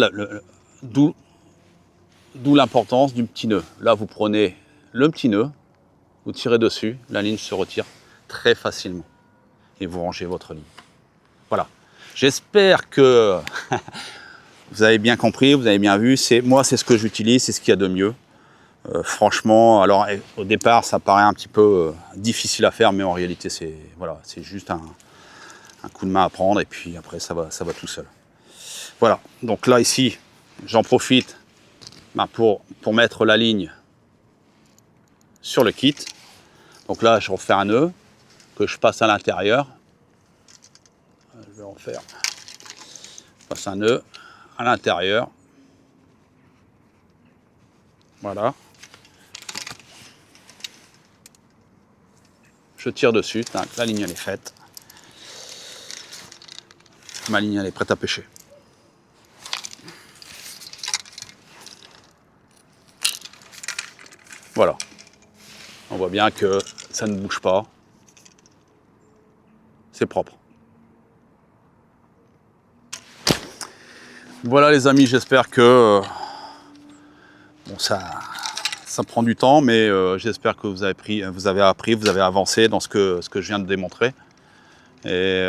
d'où l'importance du petit nœud. Là, vous prenez le petit nœud, vous tirez dessus, la ligne se retire très facilement. Et vous rangez votre ligne. Voilà. J'espère que vous avez bien compris, vous avez bien vu. Moi, c'est ce que j'utilise, c'est ce qu'il y a de mieux. Franchement, alors au départ, ça paraît un petit peu difficile à faire, mais en réalité, c'est juste un coup de main à prendre, et puis après, ça va tout seul. Voilà. Donc là, ici, j'en profite pour mettre la ligne sur le kit. Donc là, je refais un nœud que je passe à l'intérieur. Je vais en faire. Je passe un nœud à l'intérieur. Voilà. Je tire dessus. La ligne, elle est faite. Ma ligne elle est prête à pêcher. Voilà. On voit bien que ça ne bouge pas. C'est propre. Voilà les amis, j'espère que bon, ça prend du temps, mais j'espère que vous avez appris, vous avez avancé dans ce que je viens de démontrer. Et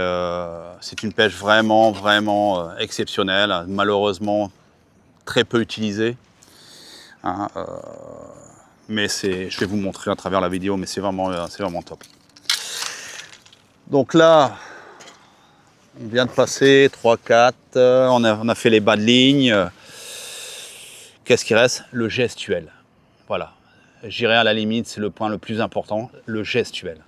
c'est une pêche vraiment, vraiment exceptionnelle, malheureusement très peu utilisée. Hein, mais je vais vous montrer à travers la vidéo, mais c'est vraiment top. Donc là, on vient de passer 3, 4, on a fait les bas de ligne. Qu'est-ce qui reste? Le gestuel. Voilà. J'irai à la limite, c'est le point le plus important, le gestuel.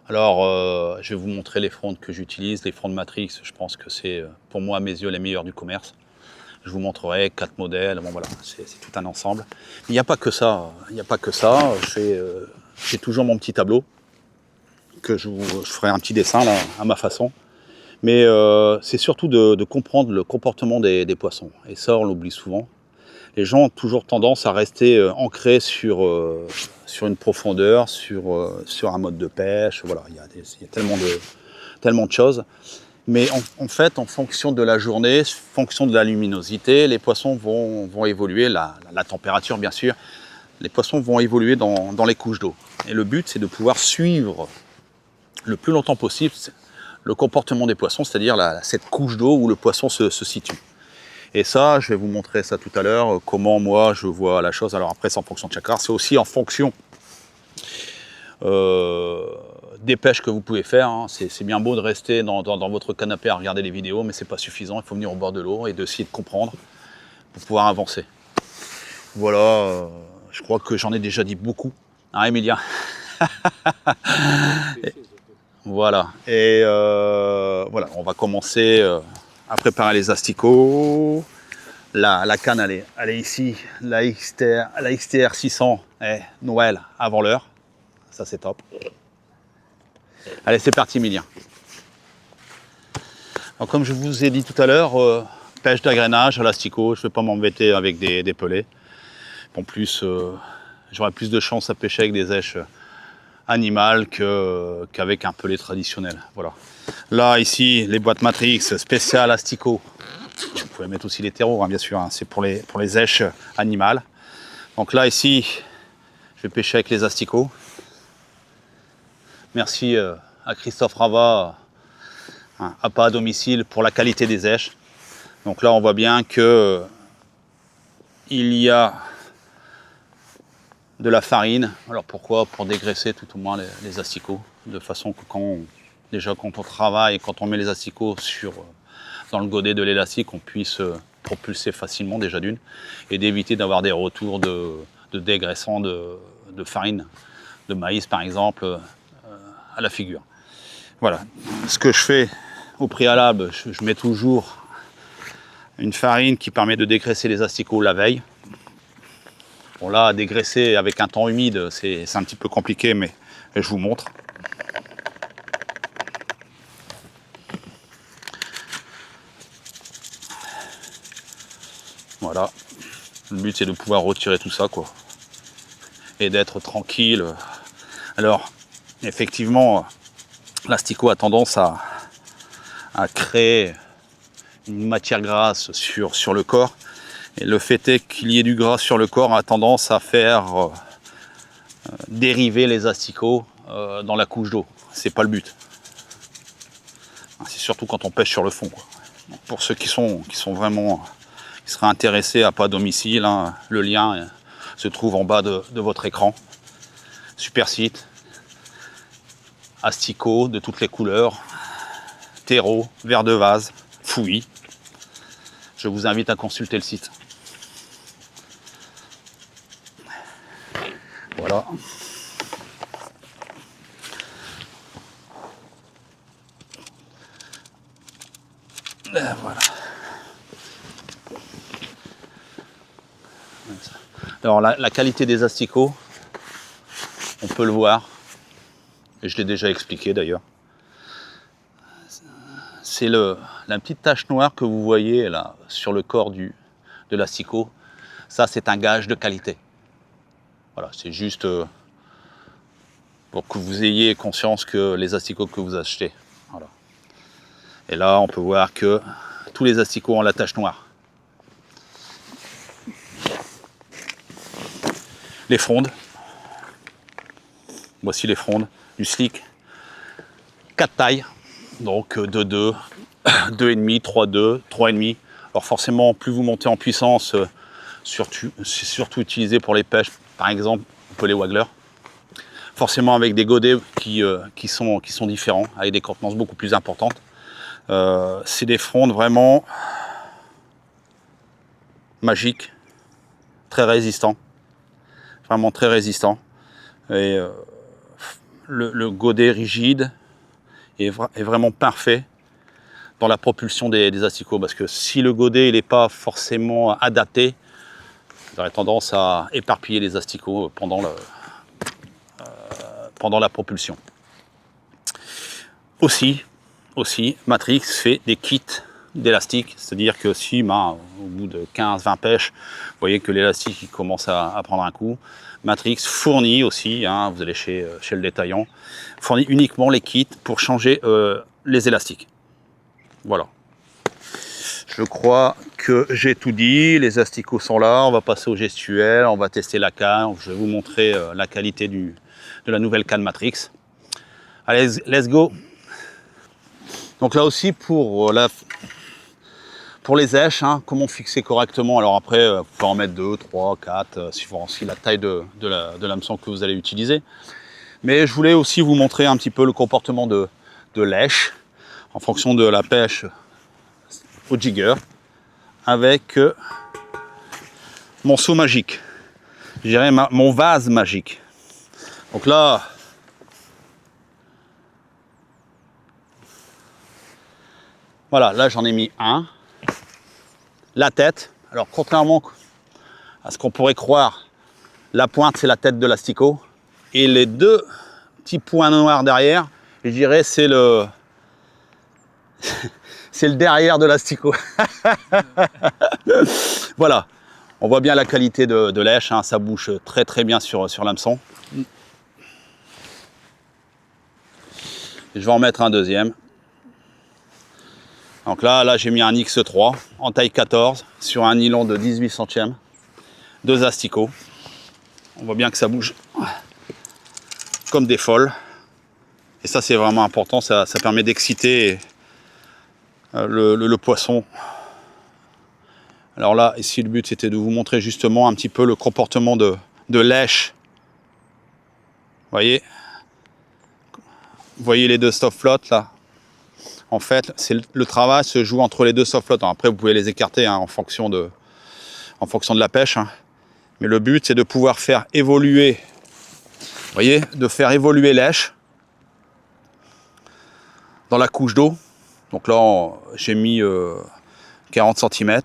Alors, je vais vous montrer les frondes que j'utilise. Les frondes Matrix, je pense que c'est, pour moi, à mes yeux, les meilleurs du commerce. Je vous montrerai 4 modèles. Bon, voilà, c'est tout un ensemble. Il n'y a pas que ça. Il n'y a pas que ça. J'ai toujours mon petit tableau que je ferai un petit dessin là, à ma façon. Mais c'est surtout de comprendre le comportement des poissons. Et ça, on l'oublie souvent. Les gens ont toujours tendance à rester ancrés sur une profondeur, sur un mode de pêche. Voilà, il y a tellement de choses. Mais en fait, en fonction de la journée, en fonction de la luminosité, les poissons vont évoluer, la température bien sûr, les poissons vont évoluer dans les couches d'eau. Et le but, c'est de pouvoir suivre le plus longtemps possible le comportement des poissons, c'est-à-dire cette couche d'eau où le poisson se situe. Et ça, je vais vous montrer ça tout à l'heure, comment moi je vois la chose. Alors après, c'est en fonction de chaque art, c'est aussi en fonction des pêches que vous pouvez faire. Hein. C'est bien beau de rester dans votre canapé à regarder les vidéos, mais c'est pas suffisant. Il faut venir au bord de l'eau et d'essayer de comprendre pour pouvoir avancer. Voilà, je crois que j'en ai déjà dit beaucoup. Hein, Emilia? Voilà. Et voilà, on va commencer à préparer les asticots. La canne, elle est ici. La XTR 600 est Noël avant l'heure. Ça, c'est top. Allez, c'est parti, Emilien. Alors, comme je vous ai dit tout à l'heure, pêche d'agrénage à l'asticot. Je ne vais pas m'embêter avec des pelets. En plus, j'aurai plus de chance à pêcher avec des èches animales qu'avec un pelet traditionnel. Voilà. Là, ici, les boîtes Matrix spéciales asticot. Vous pouvez mettre aussi les terreaux, hein, bien sûr. Hein. C'est pour les èches animales. Donc là, ici, je vais pêcher avec les asticots. Merci à Christophe Rava, à Pas à domicile, pour la qualité des èches. Donc là, on voit bien que il y a de la farine. Alors pourquoi? Pour dégraisser tout au moins les asticots, de façon que quand on travaille, quand on met les asticots dans le godet de l'élastique, on puisse propulser facilement déjà d'une, et d'éviter d'avoir des retours de dégraissant de farine, de maïs par exemple, à la figure. Voilà, ce que je fais au préalable, je mets toujours une farine qui permet de dégraisser les asticots la veille. Bon là, à dégraisser avec un temps humide, c'est un petit peu compliqué, mais je vous montre. Voilà, le but c'est de pouvoir retirer tout ça, quoi, et d'être tranquille. Alors, effectivement, l'asticot a tendance à créer une matière grasse sur le corps. Et le fait est qu'il y ait du gras sur le corps a tendance à faire dériver les asticots dans la couche d'eau. C'est pas le but. C'est surtout quand on pêche sur le fond, quoi. Donc pour ceux qui seraient intéressés à Pas à domicile, hein, le lien se trouve en bas de votre écran. Super site. Asticots de toutes les couleurs, terreau, verre de vase, fouillis. Je vous invite à consulter le site. Voilà. Voilà. Alors la qualité des asticots, on peut le voir, et je l'ai déjà expliqué d'ailleurs. c'est la petite tache noire que vous voyez là sur le corps de l'asticot. Ça, c'est un gage de qualité. Voilà, c'est juste pour que vous ayez conscience que les asticots que vous achetez. Voilà. Et là, on peut voir que tous les asticots ont la tache noire. Les frondes. Voici les frondes du slick. 4 tailles. Donc 2,2, 2,5, 3,2, 3,5. Alors forcément, plus vous montez en puissance, c'est surtout utilisé pour les pêches, par exemple, un peu les wagglers. Forcément avec des godets qui sont différents, avec des contenances beaucoup plus importantes. C'est des frondes vraiment magiques, très résistants. Vraiment très résistants. Et le godet rigide est vraiment parfait dans la propulsion des asticots, parce que si le godet n'est pas forcément adapté, il aurait tendance à éparpiller les asticots pendant la propulsion. Aussi, Matrix fait des kits d'élastique, c'est-à-dire que si au bout de 15-20 pêches, vous voyez que l'élastique il commence à prendre un coup, Matrix fournit aussi, vous allez chez le détaillant, fournit uniquement les kits pour changer les élastiques. Voilà. Je crois que j'ai tout dit, les asticots sont là, on va passer au gestuel, on va tester la canne, je vais vous montrer la qualité de la nouvelle canne Matrix. Allez, let's go. Donc là aussi pour les èches, comment fixer correctement. Alors après, vous pouvez en mettre 2, 3, 4, suivant aussi la taille de l'hameçon que vous allez utiliser. Mais je voulais aussi vous montrer un petit peu le comportement de lèche en fonction de la pêche au jigger avec mon seau magique. Je dirais mon vase magique. Donc là, voilà, là j'en ai mis un. La tête, alors contrairement à ce qu'on pourrait croire, la pointe c'est la tête de l'asticot et les deux petits points noirs derrière, je dirais c'est le derrière de l'asticot. Voilà, on voit bien la qualité de lèche, ça bouge très très bien sur l'hameçon. Je vais en mettre un deuxième. Donc là j'ai mis un X3 en taille 14 sur un nylon de 18 centièmes, 2 asticots. On voit bien que ça bouge comme des folles. Et ça c'est vraiment important, ça permet d'exciter le poisson. Alors là, ici le but c'était de vous montrer justement un petit peu le comportement de lèche. Vous voyez les deux soft flottes là. En fait, le travail se joue entre les deux soft flottes. Après, vous pouvez les écarter en fonction de la pêche. Mais le but, c'est de pouvoir faire évoluer, de faire évoluer lèche dans la couche d'eau. Donc là, j'ai mis 40 cm.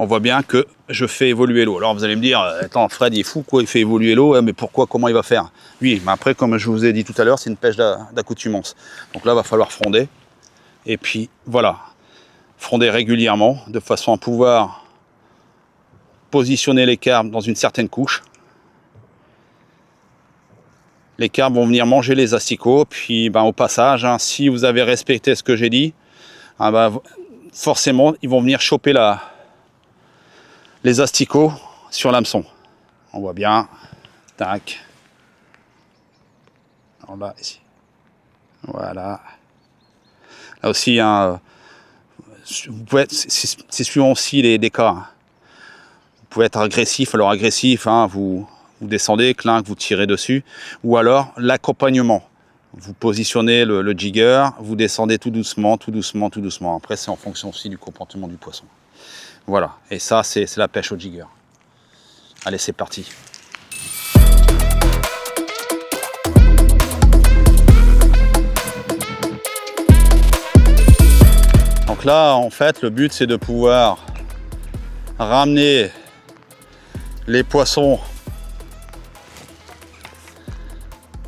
On voit bien que je fais évoluer l'eau. Alors vous allez me dire, attends, Fred, il est fou, quoi, il fait évoluer l'eau, mais pourquoi, comment il va faire? Oui, mais après, comme je vous ai dit tout à l'heure, c'est une pêche d'accoutumance. Donc là, il va falloir fronder. Et puis, voilà, fronder régulièrement, de façon à pouvoir positionner les carbes dans une certaine couche. Les carbes vont venir manger les asticots, puis au passage, si vous avez respecté ce que j'ai dit, forcément, ils vont venir choper les asticots sur l'hameçon. On voit bien. Tac. En bas, ici. Voilà. Là aussi, c'est suivant aussi les cas. Vous pouvez être agressif. Alors agressif, vous descendez, clinque, vous tirez dessus. Ou alors l'accompagnement. Vous positionnez le jigger, vous descendez tout doucement, tout doucement, tout doucement. Après, c'est en fonction aussi du comportement du poisson. Voilà, et ça c'est la pêche au jigger. Allez, c'est parti. Donc là, en fait, le but c'est de pouvoir ramener les poissons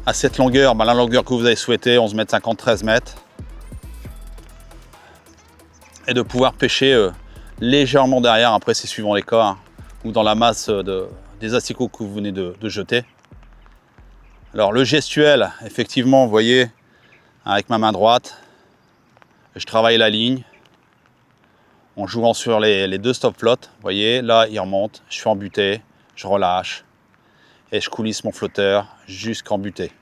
à cette longueur, la longueur que vous avez souhaité, 11 mètres 50, 13 mètres. et de pouvoir pêcher légèrement derrière. Après, c'est suivant les cas, hein, ou dans la masse des asticots que vous venez de jeter. Alors le gestuel, effectivement, vous voyez, avec ma main droite, je travaille la ligne en jouant sur les deux stop flottes. Vous voyez, là il remonte, je suis en butée, je relâche et je coulisse mon flotteur jusqu'en butée.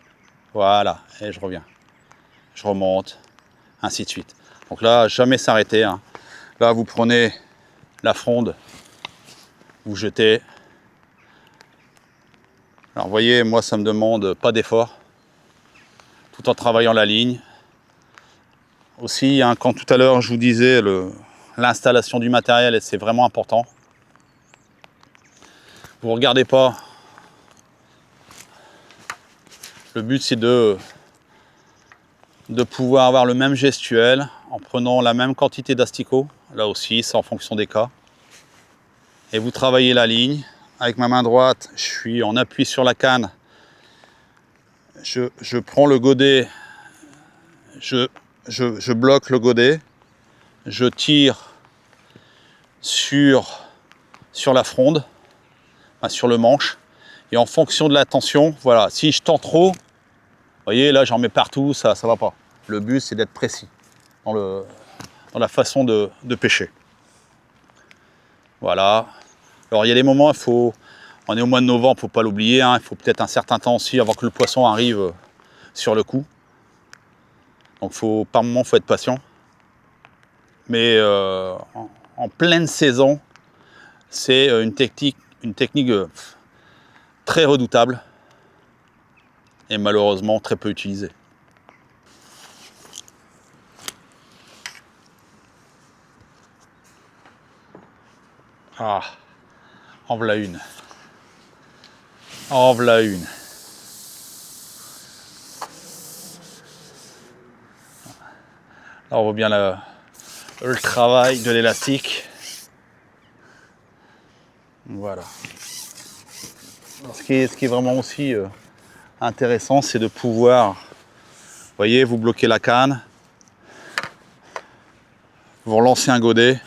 Voilà, et je reviens. Je remonte, ainsi de suite. Donc là, jamais s'arrêter, hein. Là, vous prenez la fronde, vous jetez. Alors vous voyez, moi ça me demande pas d'effort, tout en travaillant la ligne. Aussi, hein, quand tout à l'heure je vous disais l'installation du matériel, c'est vraiment important. Vous ne regardez pas. Le but c'est de pouvoir avoir le même gestuel en prenant la même quantité d'asticots. Là aussi, c'est en fonction des cas. Et vous travaillez la ligne. Avec ma main droite, je suis en appui sur la canne. Je prends le godet, je bloque le godet, je tire sur la fronde, sur le manche, et en fonction de la tension, voilà, si je tends trop, vous voyez, là j'en mets partout, ça va pas. Le but c'est d'être précis dans la façon de pêcher. Voilà. Alors il y a des moments, on est au mois de novembre, il ne faut pas l'oublier, hein, il faut peut-être un certain temps aussi avant que le poisson arrive sur le coup. Donc par moment, il faut être patient. Mais en pleine saison, c'est une technique très redoutable et malheureusement très peu utilisée. Ah, en voilà une. En voilà une. Là, on voit bien le travail de l'élastique. Voilà. Ce qui est vraiment aussi intéressant, c'est de pouvoir, vous voyez, vous bloquez la canne, vous relancez un godet,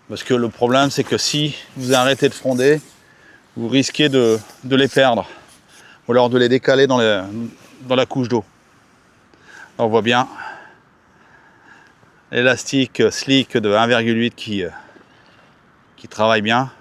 parce que le problème, c'est que si vous arrêtez de fronder, vous risquez de les perdre, ou alors de les décaler dans la couche d'eau. On voit bien l'élastique slick de 1,8 qui travaille bien.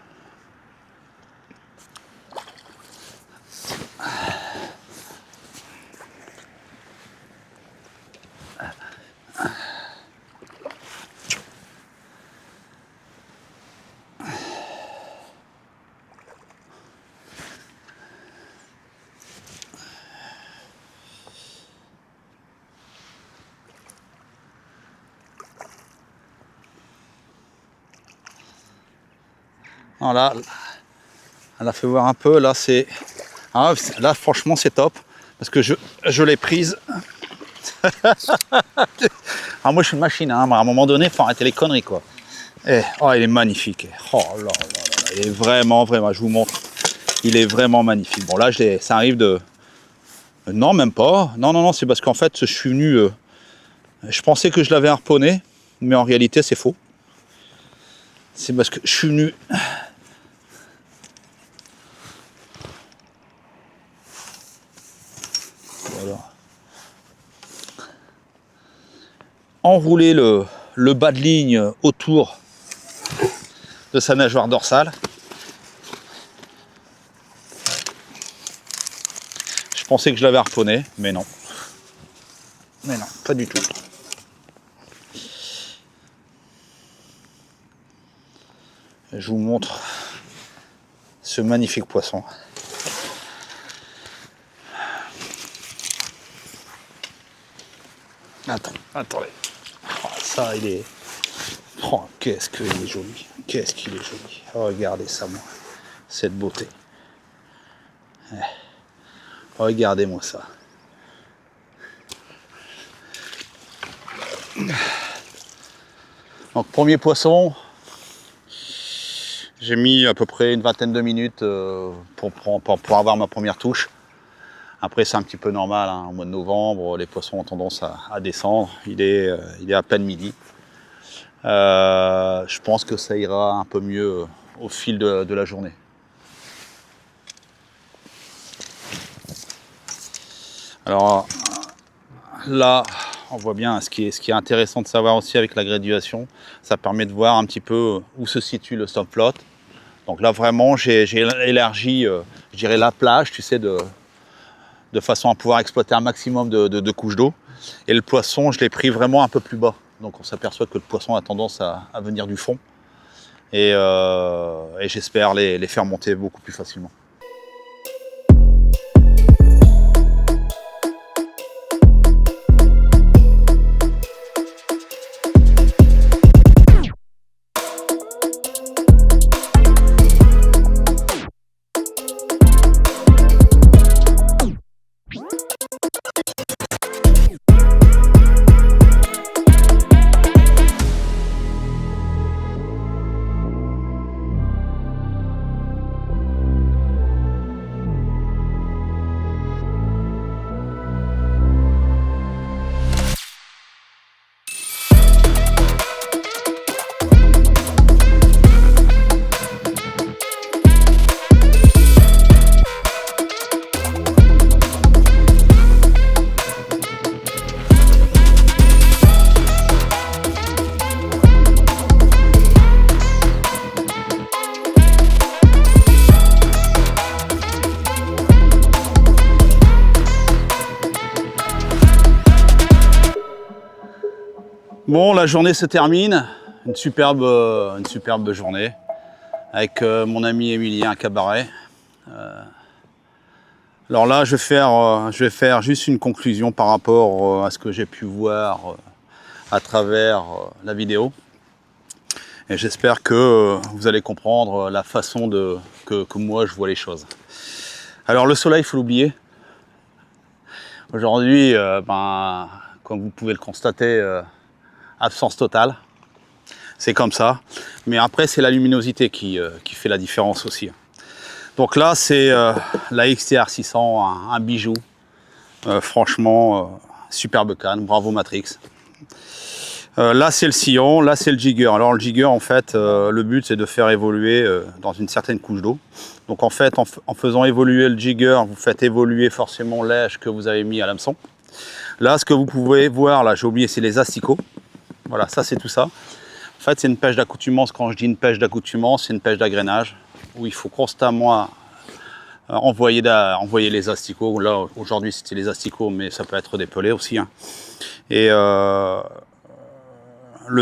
Voilà, elle a fait voir un peu, là c'est... Ah, là franchement c'est top, parce que je l'ai prise. Ah, moi je suis une machine, hein. À un moment donné il faut arrêter les conneries quoi. Et, oh, il est magnifique, oh là là là, il est vraiment, je vous montre, il est vraiment magnifique. Bon là ça arrive de... Non même pas, non, c'est parce qu'en fait je suis venu... Je pensais que je l'avais harponné, mais en réalité c'est faux. C'est parce que je suis venu... Voilà. Enrouler le bas de ligne autour de sa nageoire dorsale. Je pensais que je l'avais harponné, mais non. Mais non, pas du tout. Je vous montre ce magnifique poisson. Attendez. Oh, ça, il est... Oh, qu'est-ce qu'il est joli. Qu'est-ce qu'il est joli. Oh, regardez ça, moi. Cette beauté. Regardez-moi ça. Donc, premier poisson. J'ai mis à peu près une vingtaine de minutes pour avoir ma première touche. Après, c'est un petit peu normal, hein. Au mois de novembre, les poissons ont tendance à descendre. Il est à peine midi. Je pense que ça ira un peu mieux au fil de la journée. Alors là, on voit bien ce qui est intéressant de savoir aussi avec la graduation, ça permet de voir un petit peu où se situe le stop float. Donc là vraiment j'ai élargi, je dirais la plage, tu sais, de façon à pouvoir exploiter un maximum de couches d'eau. Et le poisson, je l'ai pris vraiment un peu plus bas. Donc on s'aperçoit que le poisson a tendance à venir du fond. Et j'espère les faire monter beaucoup plus facilement. Bon, la journée se termine, une superbe journée avec mon ami Emilien à Cabaret. Alors là, je vais faire juste une conclusion par rapport à ce que j'ai pu voir à travers la vidéo. Et j'espère que vous allez comprendre la façon que moi je vois les choses. Alors le soleil, il faut l'oublier. Aujourd'hui, comme vous pouvez le constater, absence totale, c'est comme ça. Mais après, c'est la luminosité qui fait la différence aussi. Donc là, c'est la XTR 600, un bijou. Franchement, superbe canne, bravo Matrix. Là, c'est le sillon, là, c'est le jigger. Alors le jigger, en fait, le but, c'est de faire évoluer dans une certaine couche d'eau. Donc en fait, en faisant évoluer le jigger, vous faites évoluer forcément l'èche que vous avez mis à l'hameçon. Là, ce que vous pouvez voir, là, j'ai oublié, c'est les asticots. Voilà, ça c'est tout ça. En fait, c'est une pêche d'accoutumance. Quand je dis une pêche d'accoutumance, c'est une pêche d'agrénage où il faut constamment envoyer les asticots. Là, aujourd'hui, c'était les asticots, mais ça peut être des pelets aussi. Hein. Et le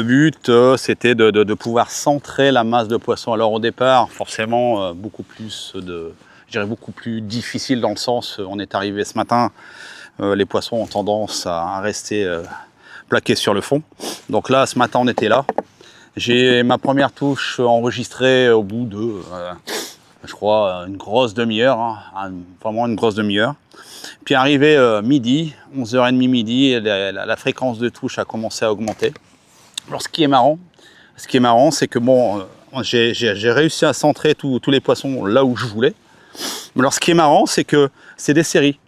but, c'était de pouvoir centrer la masse de poisson. Alors au départ, forcément, beaucoup plus difficile dans le sens, on est arrivé ce matin, les poissons ont tendance à rester plaqué sur le fond. Donc là, ce matin, on était là. J'ai ma première touche enregistrée au bout de, je crois, une grosse demi-heure, hein, vraiment une grosse demi-heure. Puis arrivé midi, 11h30 midi, la fréquence de touche a commencé à augmenter. Alors ce qui est marrant, c'est que bon, j'ai réussi à centrer tous les poissons là où je voulais. Mais alors ce qui est marrant, c'est que c'est des séries.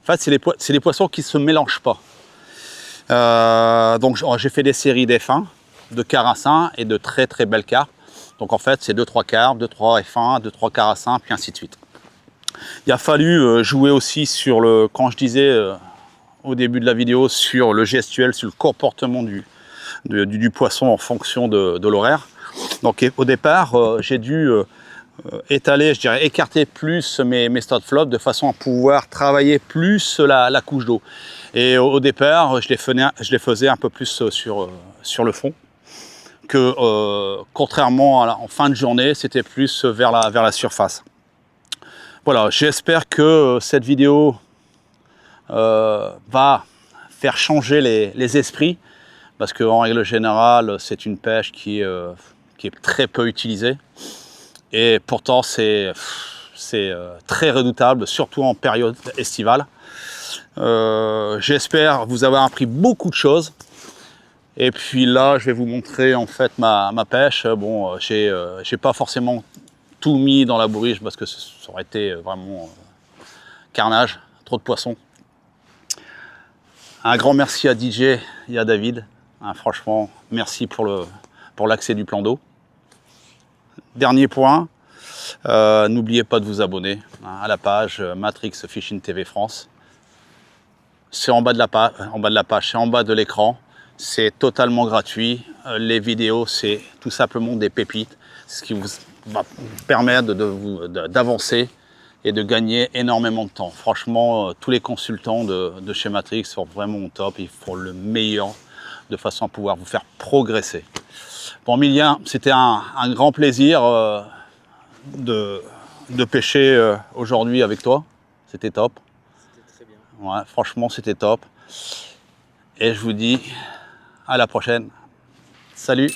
En fait, c'est les poissons qui ne se mélangent pas. Donc j'ai fait des séries d'F1, de carassins et de très très belles carpes. Donc en fait c'est 2-3 carpes, 2-3 F1, 2-3 carassins, puis ainsi de suite. Il a fallu jouer aussi sur quand je disais au début de la vidéo, sur le gestuel, sur le comportement du poisson en fonction de l'horaire. Donc au départ j'ai dû étaler, je dirais écarter plus mes stop flops de façon à pouvoir travailler plus la couche d'eau. Et au départ, je les faisais un peu plus sur le fond, que contrairement en fin de journée, c'était plus vers la surface. Voilà, j'espère que cette vidéo va faire changer les esprits, parce qu'en règle générale, c'est une pêche qui est très peu utilisée. Et pourtant, c'est très redoutable, surtout en période estivale. J'espère vous avoir appris beaucoup de choses. Et puis là, je vais vous montrer en fait ma pêche. Bon, j'ai pas forcément tout mis dans la bourriche parce que ça aurait été vraiment carnage, trop de poissons. Un grand merci à DJ et à David Hein, franchement, merci pour l'accès du plan d'eau. Dernier point, n'oubliez pas de vous abonner à la page Matrix Fishing TV France. C'est en bas de la page, c'est en bas de l'écran. C'est totalement gratuit. Les vidéos, c'est tout simplement des pépites, ce qui vous va vous permettre d'avancer et de gagner énormément de temps. Franchement, tous les consultants de chez Matrix sont vraiment au top. Ils font le meilleur de façon à pouvoir vous faire progresser. Bon, Emilien, c'était un grand plaisir de pêcher aujourd'hui avec toi. C'était top. C'était très bien. Ouais, franchement, c'était top. Et je vous dis à la prochaine. Salut!